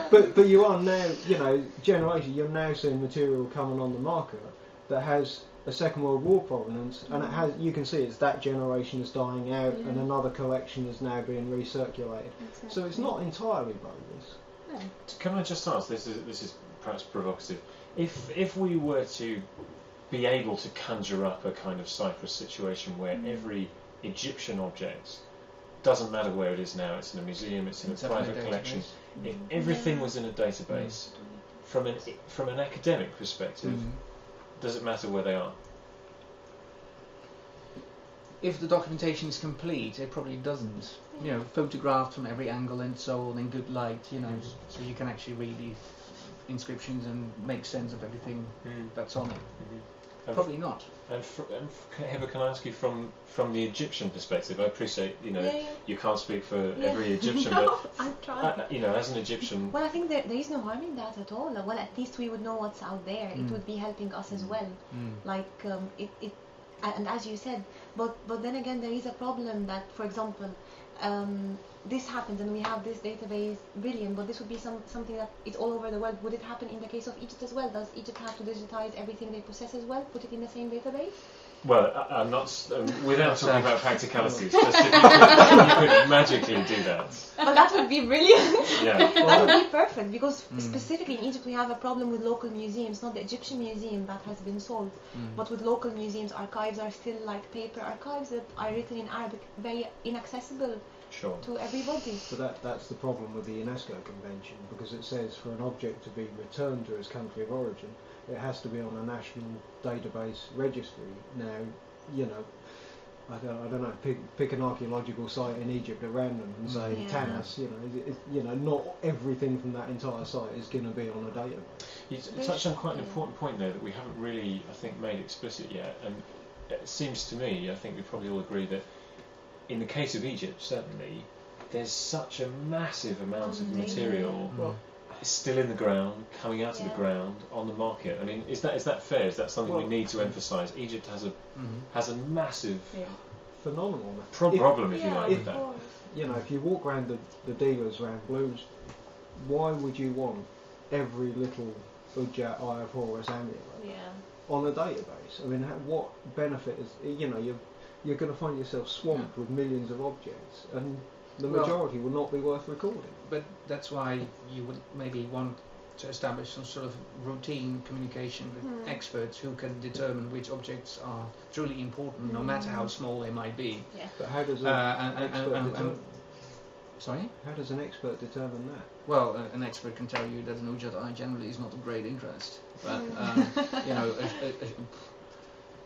But you are now, you know, you're now seeing material coming on the market that has a Second World War provenance, and it has, you can see it's that generation is dying out, and another collection is now being recirculated. Exactly. So it's not entirely bogus. No. Can I just ask, this is perhaps provocative, if we were to be able to conjure up a kind of Cyprus situation where every Egyptian object, doesn't matter where it is now, it's in a museum, it's in a private collection, if everything was in a database, from an academic perspective, does it matter where they are? If the documentation is complete, it probably doesn't. You know, photographed from every angle and so on in good light, you know, so you can actually read the inscriptions and make sense of everything that's on it. Probably not. And Heather, can I ask you from the Egyptian perspective? I appreciate, you know, you can't speak for every Egyptian, but I'm trying. You know, as an Egyptian. Well, I think there is no harm in that at all. Well, at least we would know what's out there. It would be helping us as well. Like and as you said, but then again, there is a problem that, for example, this happens and we have this database, brilliant, but this would be something that is all over the world. Would it happen in the case of Egypt as well? Does Egypt have to digitize everything they possess as well, put it in the same database? Well, I'm not, without talking about practicalities, just if you could magically do that. Well, that would be brilliant. Yeah. That would be perfect, because specifically in Egypt we have a problem with local museums, not the Egyptian museum that has been sold, but with local museums, archives are still like paper archives that are written in Arabic, very inaccessible to everybody. So that's the problem with the UNESCO Convention, because it says for an object to be returned to its country of origin, it has to be on a national database registry. Now, you know, I don't know. Pick an archaeological site in Egypt at random and say Tanis. You know, not everything from that entire site is going to be on a database. You touched on quite an important point there that we haven't really, I think, made explicit yet. And it seems to me, I think we probably all agree that in the case of Egypt, certainly, there's such a massive amount of material still in the ground, coming out of the ground, on the market. I mean, is that fair? Is that something we need to emphasise? Egypt has a massive, phenomenal problem, if you like, with that. You know, if you walk around the dealers around Blues, why would you want every little Ujjat Iophorus amulet on a database? I mean, what benefit is, you know, you're going to find yourself swamped with millions of objects, and the majority will not be worth recording. But that's why you would maybe want to establish some sort of routine communication with experts who can determine which objects are truly important, no matter how small they might be. Yeah. But how does sorry? How does an expert determine that? Well, an expert can tell you that an Ujjat eye generally is not of great interest, but you know,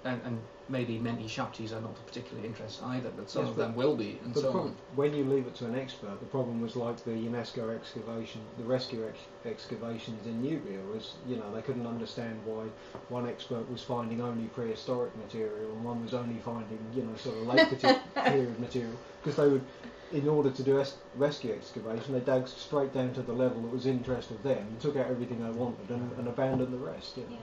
and maybe many Shaktis are not of particular interest either, but some of them will be, and so on. When you leave it to an expert, the problem was like the UNESCO excavation, the rescue excavations in Nubia was, you know, they couldn't understand why one expert was finding only prehistoric material and one was only finding, you know, sort of late period material, because they would, in order to do rescue excavation, they dug straight down to the level that was interest of them, took out everything they wanted, and abandoned the rest. You know?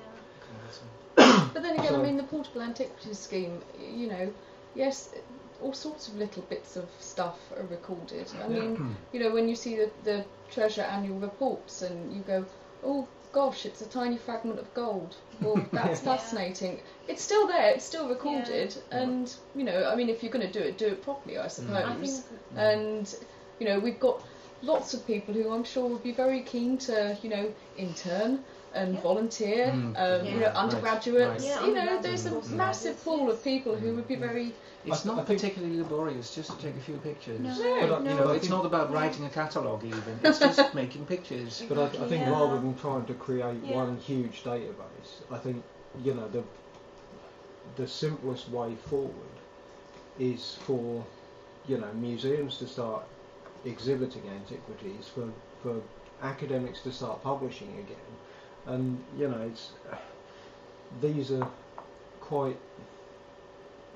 But then again, I mean, the portable antiquities scheme, you know, yes, all sorts of little bits of stuff are recorded. I mean, you know, when you see the Treasure annual reports and you go, oh gosh, it's a tiny fragment of gold. Well, that's fascinating. It's still there, it's still recorded, and, you know, I mean, if you're going to do it properly, I suppose. And, you know, we've got lots of people who I'm sure would be very keen to, you know, intern and volunteer, you know, undergraduates. You know, there's a massive pool of people who would be very. It's not particularly laborious just to take a few pictures. No, you know, it's not about writing a catalogue even. It's just making pictures. But I think rather than trying to create one huge database, I think, you know, the simplest way forward is for, you know, museums to start exhibiting antiquities, for academics to start publishing again. And, you know, these are quite,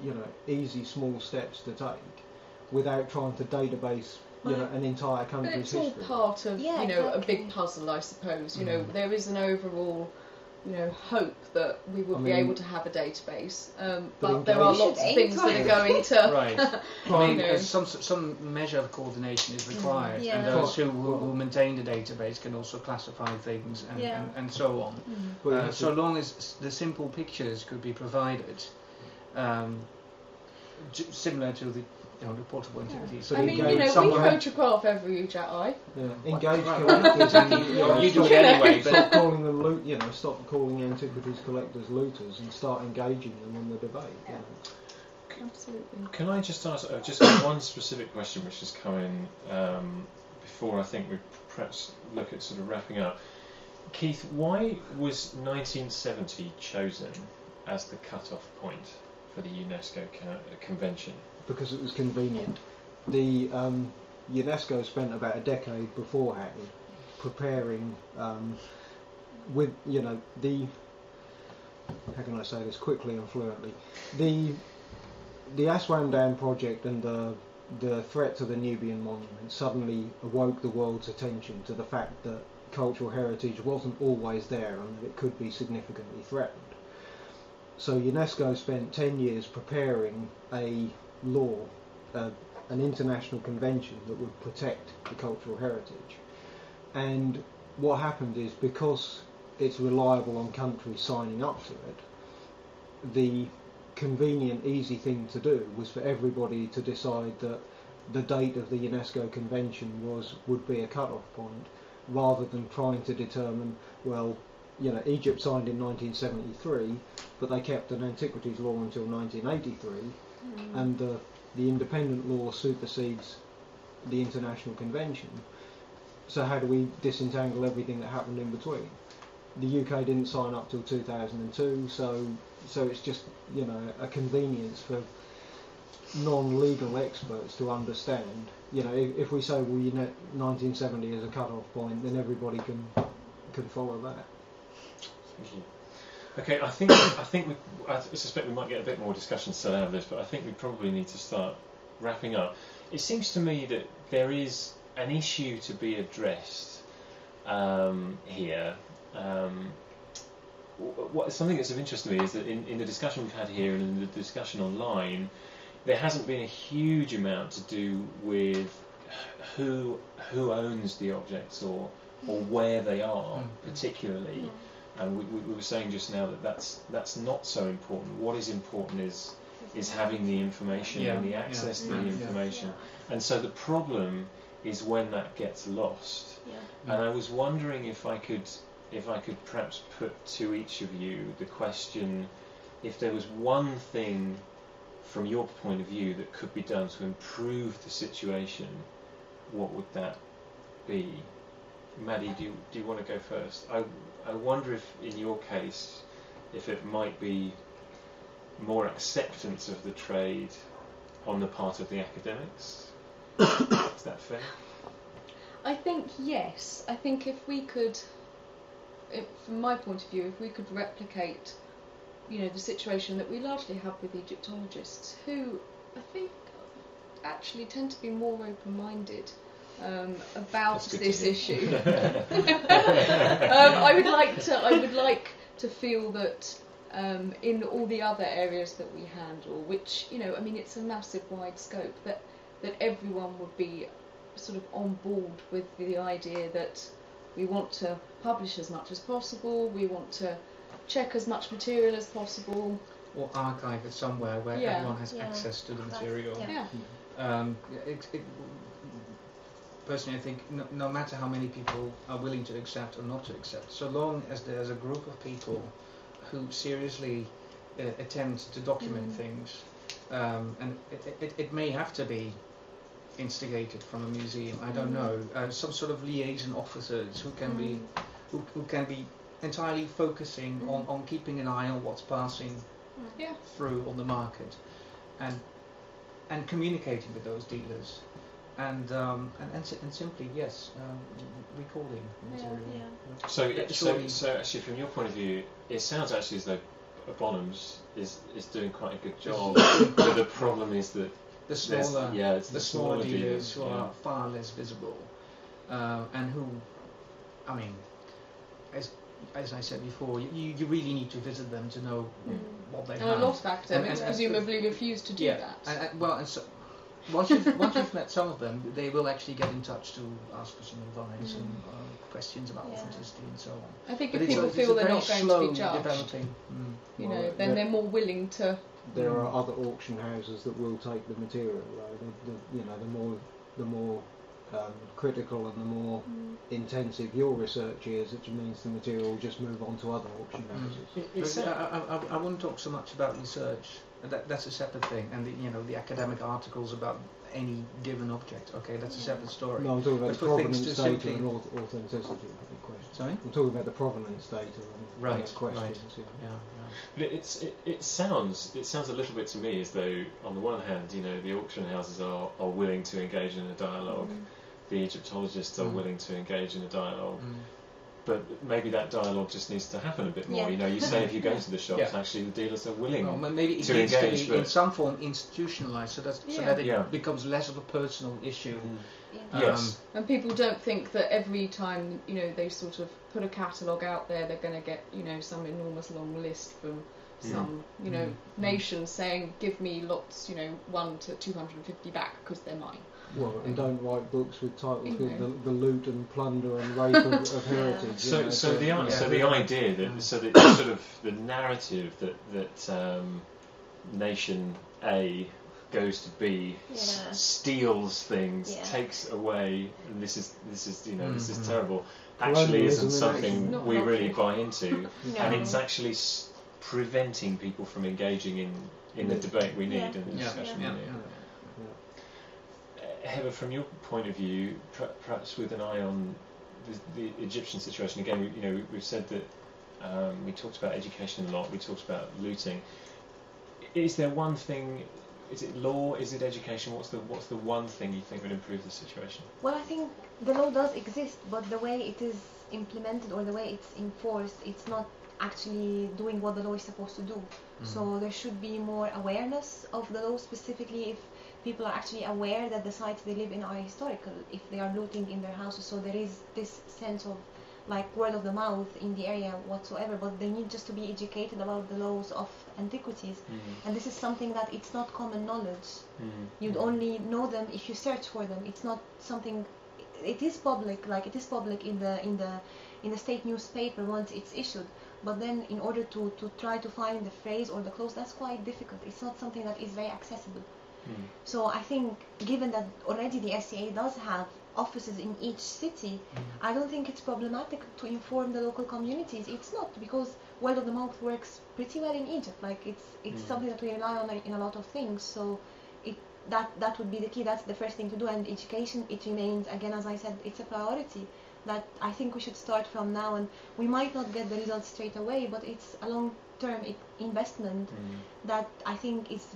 you know, easy small steps to take without trying to database, you know, an entire country's history. It's all part of, you know, a big puzzle, I suppose. You know, there is an overall, you know, hope that we will be able to have a database, but there are lots of things that are going to. Right. I mean, some measure of coordination is required, and those who maintain the database can also classify things and so on. So long as the simple pictures could be provided, similar to the. You know, the portable antiquities. I mean, you know, we photograph every Ujjat eye. Engage collectors. You do it anyway. Stop calling them you know, stop calling antiquities collectors looters and start engaging them in the debate. Yeah. Absolutely. Can I just ask just one specific question which has come in before I think we perhaps look at sort of wrapping up? Keith, why was 1970 chosen as the cut-off point for the UNESCO convention? Because it was convenient. The UNESCO spent about a decade beforehand preparing with, you know, how can I say this quickly and fluently? The Aswan Dam project and the threat to the Nubian monument suddenly awoke the world's attention to the fact that cultural heritage wasn't always there and that it could be significantly threatened. So UNESCO spent 10 years preparing a law, an international convention that would protect the cultural heritage. And what happened is, because it's reliable on countries signing up to it, the convenient, easy thing to do was for everybody to decide that the date of the UNESCO convention would be a cut-off point, rather than trying to determine, well, Egypt signed in 1973, but they kept an Antiquities law until 1983, and the independent law supersedes the international convention. So how do we disentangle everything that happened in between? The UK didn't sign up till 2002, so it's just a convenience for non-legal experts to understand. If we say 1970 is a cut-off point, then everybody can follow that. Thank you. Okay, I suspect we might get a bit more discussion still out of this, but I think we probably need to start wrapping up. It seems to me that there is an issue to be addressed here. Something that's of interest to me is that in the discussion we've had here and in the discussion online, there hasn't been a huge amount to do with who owns the objects or where they are particularly. And we were saying just now that that's not so important. What is important is having the information and the access to the information. And so the problem is when that gets lost. And I was wondering if I could perhaps put to each of you the question, if there was one thing from your point of view that could be done to improve the situation, what would that be? Maddie, do you want to go first? I wonder if in your case, if it might be more acceptance of the trade on the part of the academics. Is that fair? I think yes. I think if we could, from my point of view, if we could replicate, the situation that we largely have with Egyptologists, who I think actually tend to be more open-minded about this issue. I would like to feel that in all the other areas that we handle, which it's a massive wide scope, that everyone would be sort of on board with the idea that we want to publish as much as possible, we want to check as much material as possible, or archive it somewhere where everyone has access to the material. Personally, I think no matter how many people are willing to accept or not to accept, so long as there's a group of people who seriously attempt to document things, and it may have to be instigated from a museum, I don't know, some sort of liaison officers who can be entirely focusing on keeping an eye on what's passing through on the market, and communicating with those dealers. And simply recording material. So actually, from your point of view, it sounds actually as though Bonhams is doing quite a good job. But the problem is that the smaller dealers who are far less visible, and who, as I said before, you really need to visit them to know what they have. And a lot of academics presumably refuse to do that. And so once you've met some of them, they will actually get in touch to ask for some advice and questions about authenticity and so on. I think if people feel they're not going to be judged, then they're more willing to. There are other auction houses that will take the material, though. The more critical and the more intensive your research is, which means the material will just move on to other auction houses. I wouldn't talk so much about research. That's a separate thing, and the academic articles about any given object. Okay, that's a separate story. No, I'm talking about the provenance data and authenticity. Sorry? I'm talking about the provenance data and questions. But it sounds a little bit to me as though, on the one hand, the auction houses are willing to engage in a dialogue, the Egyptologists are willing to engage in a dialogue. But maybe that dialogue just needs to happen a bit more. You say if you go to the shops, actually the dealers are willing maybe it to needs engage, to be in some form institutionalised, so that it becomes less of a personal issue. Yes. And people don't think that every time they sort of put a catalogue out there, they're going to get some enormous long list from some nation saying, give me lots 1 to 250 back because they're mine. Well, and don't write books with titles with the loot and plunder and rape of heritage. So the idea that the narrative that nation A goes to B, steals things, takes away, and this is you know this is terrible. Actually, isn't something we really buy into, and it's actually preventing people from engaging in the debate we need and the discussion we need. Heather, from your point of view, perhaps with an eye on the Egyptian situation again, we've said that we talked about education a lot. We talked about looting. Is there one thing? Is it law? Is it education? What's the one thing you think would improve the situation? Well, I think the law does exist, but the way it is implemented or the way it's enforced, it's not actually doing what the law is supposed to do. So there should be more awareness of the law, specifically if people are actually aware that the sites they live in are historical, if they are looting in their houses. So there is this sense of like word of the mouth in the area whatsoever, but they need just to be educated about the laws of antiquities. And this is something that it's not common knowledge. You'd only know them if you search for them. It's not something, it is public, like it is public in the state newspaper once it's issued, but then in order to try to find the phrase or the clause, that's quite difficult. It's not something that is very accessible. So I think given that already the SCA does have offices in each city, I don't think it's problematic to inform the local communities. It's not, because word of the mouth works pretty well in Egypt. Like it's something that we rely on in a lot of things. So that would be the key. That's the first thing to do. And education, it remains, again, as I said, it's a priority that I think we should start from now. And we might not get the results straight away, but it's a long-term investment that I think is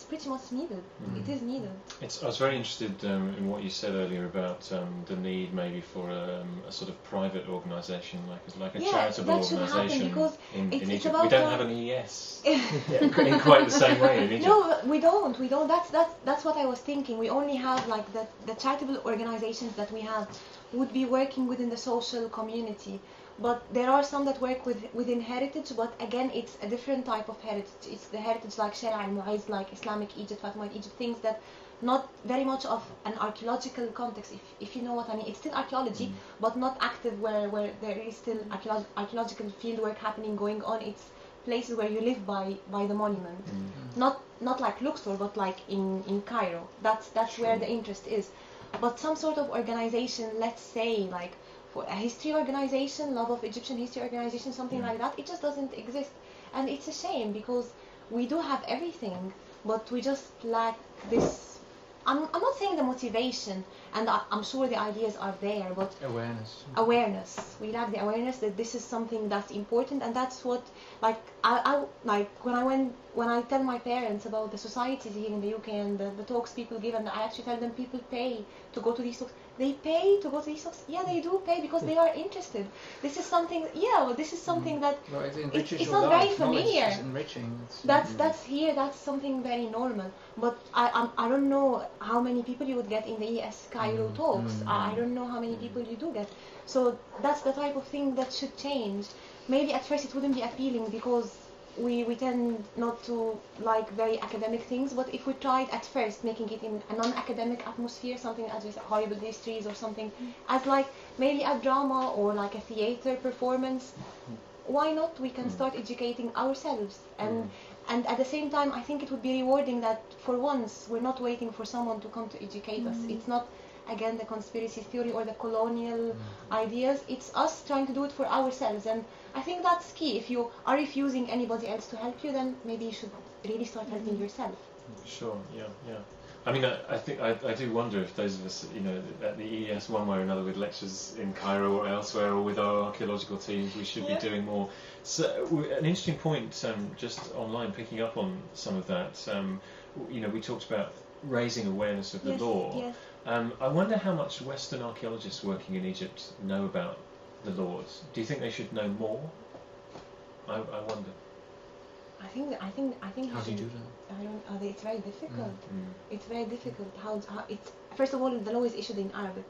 pretty much needed. It is needed. I was very interested in what you said earlier about the need maybe for a sort of private organisation, like a charitable organisation in Egypt. We don't have an EES in quite the same way in Egypt. No, we don't. That's what I was thinking. We only have like the charitable organisations that we have would be working within the social community. But there are some that work within heritage, but again, it's a different type of heritage. It's the heritage like Shari'a al-Mu'izz, like Islamic Egypt, Fatimid Egypt, things that not very much of an archaeological context, if you know what I mean. It's still archaeology, but not active where there is still archaeological fieldwork happening, going on. It's places where you live by the monument. Not like Luxor, but like in Cairo. That's where the interest is. But some sort of organization, let's say like for a history organization, love of Egyptian history organization, something like that, it just doesn't exist. And it's a shame, because we do have everything, but we just lack this. I'm not saying the motivation, and I'm sure the ideas are there, but awareness. We lack the awareness that this is something that's important, and that's what, like, I like when I tell my parents about the societies here in the UK and the talks people give, and I actually tell them people pay to go to these talks. They pay to go to these talks. Yeah, they do pay because they are interested. This is something. Yeah, well, this is something that it's not very familiar. It's enriching. That's here. That's something very normal. But I don't know how many people you would get in the ES Cairo talks. I don't know how many people you do get. So that's the type of thing that should change. Maybe at first it wouldn't be appealing because we tend not to like very academic things, but if we tried at first making it in a non-academic atmosphere, something as with horrible histories or something, as like maybe a drama or like a theater performance, why not? We can start educating ourselves, and at the same time I think it would be rewarding that for once we're not waiting for someone to come to educate us. It's not again the conspiracy theory or the colonial ideas. It's us trying to do it for ourselves, and I think that's key. If you are refusing anybody else to help you, then maybe you should really start helping yourself. Sure, yeah. I mean, I think I do wonder if those of us, at the EES one way or another with lectures in Cairo or elsewhere, or with our archaeological teams, we should be doing more. So, an interesting point, just online, picking up on some of that. We talked about raising awareness of the law. Yes. I wonder how much Western archaeologists working in Egypt know about the laws. Do you think they should know more? I wonder. I think. How do you do that? I don't. It's very difficult. It's very difficult. How it's first of all, the law is issued in Arabic.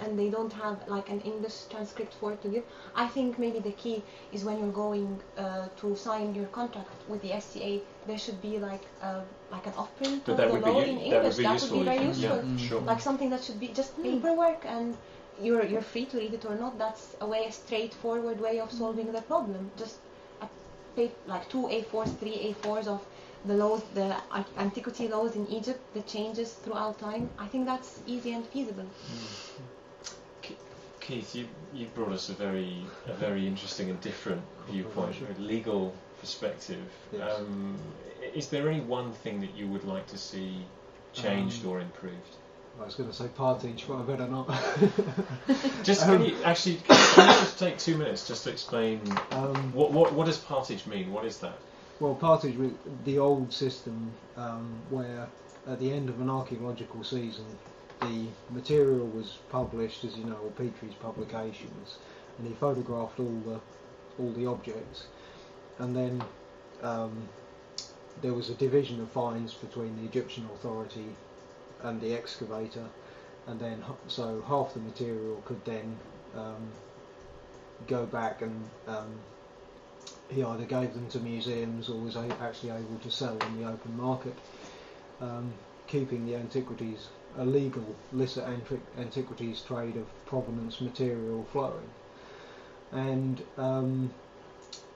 And they don't have like an English transcript for it to give. I think maybe the key is when you're going to sign your contract with the SCA, there should be like an off-print of the law in English. That would be very useful. Yeah, sure. Like something that should be just paperwork, and you're free to read it or not. That's a straightforward way of solving the problem. Just like 2 A4s, 3 A4s of the laws, the antiquity laws in Egypt, the changes throughout time, I think that's easy and feasible. Keith, you brought us a very interesting and different viewpoint, a legal perspective. Yes. Is there any one thing that you would like to see changed or improved? I was going to say partage, but I better not. Just can you just take 2 minutes just to explain what does partage mean? What is that? Well, partage was the old system where at the end of an archaeological season the material was published, as you know, all Petrie's publications, and he photographed all the objects, and then there was a division of fines between the Egyptian authority and the excavator, and then so half the material could then go back, and he either gave them to museums or was actually able to sell in the open market, keeping the antiquities, a legal licit antiquities trade of provenance material flowing. And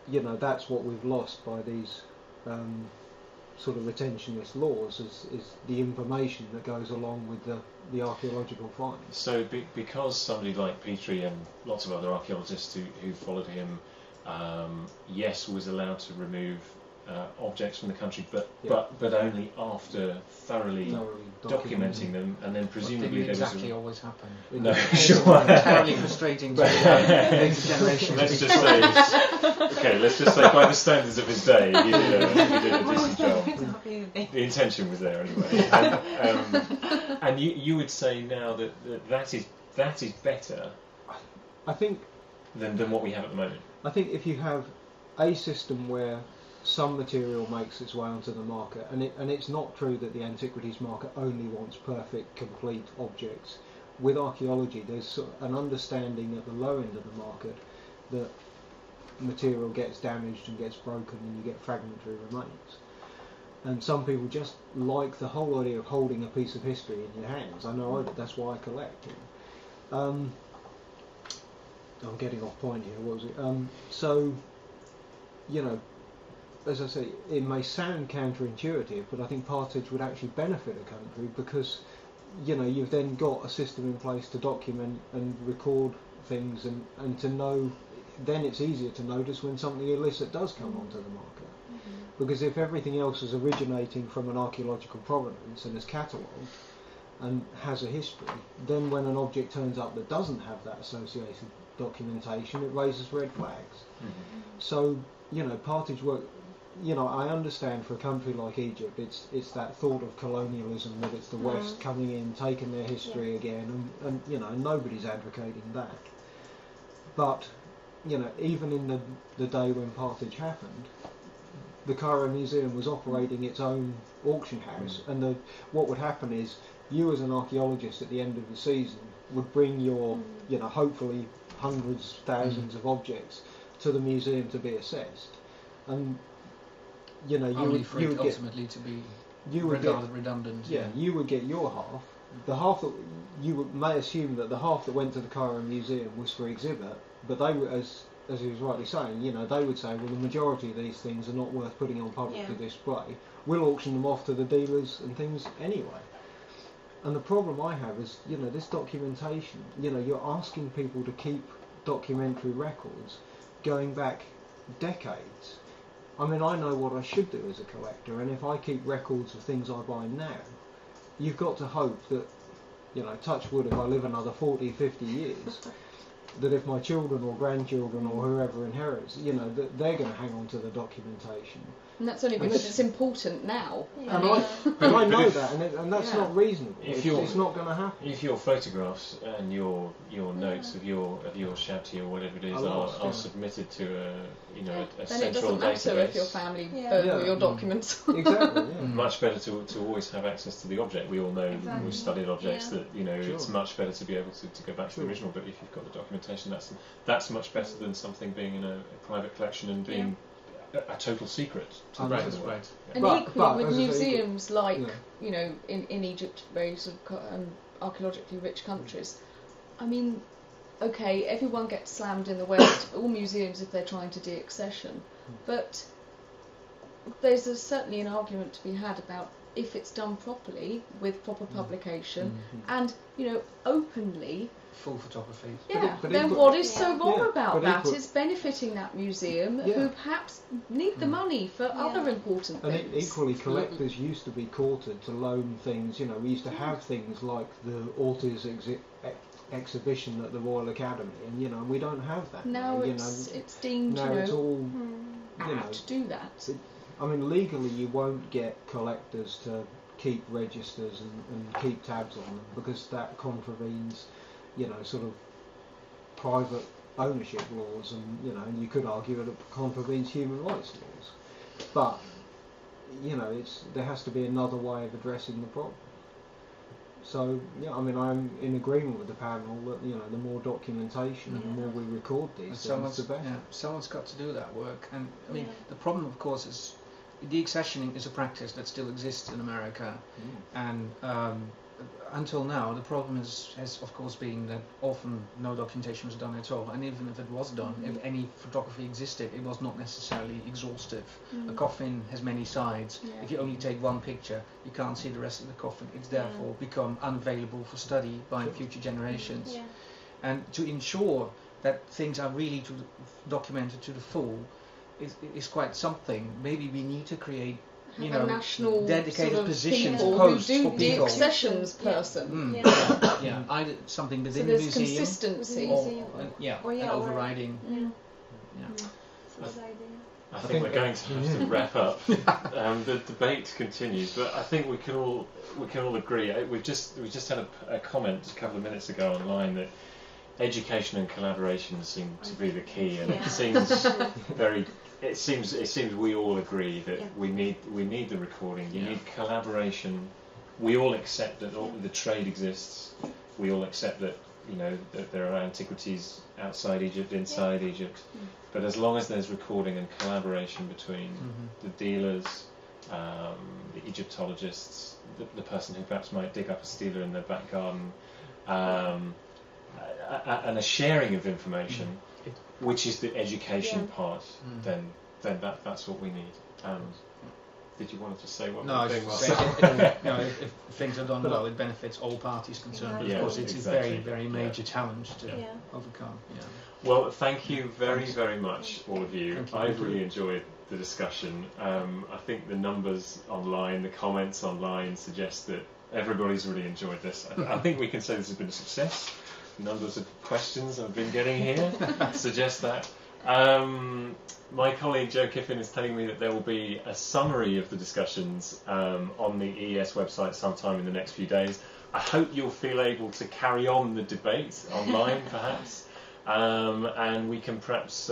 you know, that's what we've lost by these sort of retentionist laws, is the information that goes along with the archaeological finds. So because somebody like Petrie and lots of other archaeologists who followed him, yes, was allowed to remove objects from the country, but only after thoroughly documenting them, and then presumably there exactly always happen. No, sure. Terribly frustrating to the later generation. Let's just say by the standards of his day, he did a decent job. The intention was there anyway. And you would say now that is better, I think, than what we have at the moment. I think if you have a system where some material makes its way onto the market, and it's not true that the antiquities market only wants perfect, complete objects. With archaeology, there's sort of an understanding at the low end of the market that material gets damaged and gets broken and you get fragmentary remains. And some people just like the whole idea of holding a piece of history in your hands. I know that's why I collect. I'm getting off point here, what was it? So, you know, as I say, it may sound counterintuitive, but I think partage would actually benefit a country because, you know, you've then got a system in place to document and record things, and to know, then it's easier to notice when something illicit does come onto the market. Because if everything else is originating from an archaeological provenance and is catalogued and has a history, then when an object turns up that doesn't have that associated documentation, it raises red flags. So, you know, partage work, you know, I understand for a country like Egypt, it's that thought of colonialism, that it's the West coming in, taking their history again, and you know, nobody's advocating that. But, you know, even in the day when partage happened, the Cairo Museum was operating its own auction house, and what would happen is, you as an archaeologist at the end of the season would bring your, you know, hopefully hundreds, thousands of objects to the museum to be assessed, and you know, you would ultimately get to be redundant. Yeah, you would get your half. The half that you may assume that the half that went to the Cairo Museum was for exhibit, but they were, as he was rightly saying, you know, they would say, well, the majority of these things are not worth putting on public display. We'll auction them off to the dealers and things anyway. And the problem I have is, you know, this documentation. You know, you're asking people to keep documentary records going back decades. I mean, I know what I should do as a collector, and if I keep records of things I buy now, you've got to hope that, you know, touch wood, if I live another 40, 50 years, that if my children or grandchildren or whoever inherits, you know, that they're going to hang on to the documentation. And that's only because it's important now. Yeah. And I know that, and that's not reasonable. It's not going to happen. If your photographs and your notes of your shabti or whatever it is are submitted to a central database, then it doesn't matter if your family burn your documents. Exactly. Much better to always have access to the object. We all know, we've studied objects, that it's much better to be able to go back to the original. But if you've got the documentation, that's much better than something being in a private collection and being a total secret. Right. And equally with museums like, you know, in Egypt, very sort of archaeologically rich countries, I mean, okay, everyone gets slammed in the West, all museums if they're trying to de-accession, but there's certainly an argument to be had about if it's done properly with proper publication and openly. Full photography. Yeah. Then what is so wrong about that? It's benefiting that museum who perhaps need the money for other important things. And equally, collectors used to be courted to loan things. We used to have things like the Ortiz exhibition at the Royal Academy, and we don't have that now. It's deemed it's all to do that. Legally you won't get collectors to keep registers and keep tabs on them, because that contravenes sort of private ownership laws, and you could argue that it contravenes human rights laws. But there has to be another way of addressing the problem. So I'm in agreement with the panel that the more documentation and the more we record these things, the better. Yeah, someone's got to do that work, and the problem, of course, is deaccessioning is a practice that still exists in America, and until now the problem has of course been that often no documentation was done at all, and even if it was done, if any photography existed, it was not necessarily exhaustive. A coffin has many sides. If you only take one picture, you can't see the rest of the coffin. It's therefore become unavailable for study by future generations. And to ensure that things are really documented to the full is quite something. Maybe we need to create a national dedicated sort of positions, posts for people. Deaccessions person. Either something within the museum, consistency, or an overriding. I think we're going to have to wrap up. The debate continues, but I think we can all agree. We just had a comment a couple of minutes ago online that education and collaboration seem to be the key, and it seems very. It seems we all agree that we need the recording. You need collaboration. We all accept that the trade exists. We all accept that that there are antiquities outside Egypt, inside Egypt. But as long as there's recording and collaboration between the dealers, the Egyptologists, the person who perhaps might dig up a stela in their back garden, and a sharing of information, which is the education part, then that's what we need. Did you want to say one more thing? If things are done well, it benefits all parties concerned. But of course, it's a very, very major challenge to overcome. Well, thank you very, very much, all of you. I've really enjoyed the discussion. I think the numbers online, the comments online, suggest that everybody's really enjoyed this. I think we can say this has been a success. The numbers of questions I've been getting here suggest that. My colleague Joe Kiffin is telling me that there will be a summary of the discussions on the EES website sometime in the next few days. I hope you'll feel able to carry on the debate online, perhaps, and we can perhaps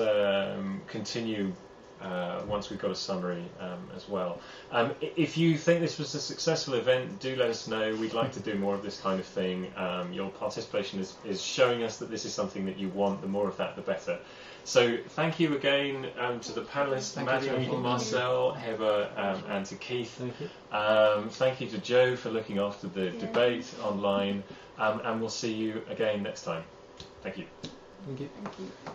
continue once we've got a summary as well. If you think this was a successful event, do let us know. We'd like to do more of this kind of thing. Your participation is showing us that this is something that you want. The more of that, the better. So thank you again to the panellists, Maddie, Marcel, Heather, and to Keith. Thank you to Joe for looking after the debate online, and we'll see you again next time. Thank you. Thank you. Thank you.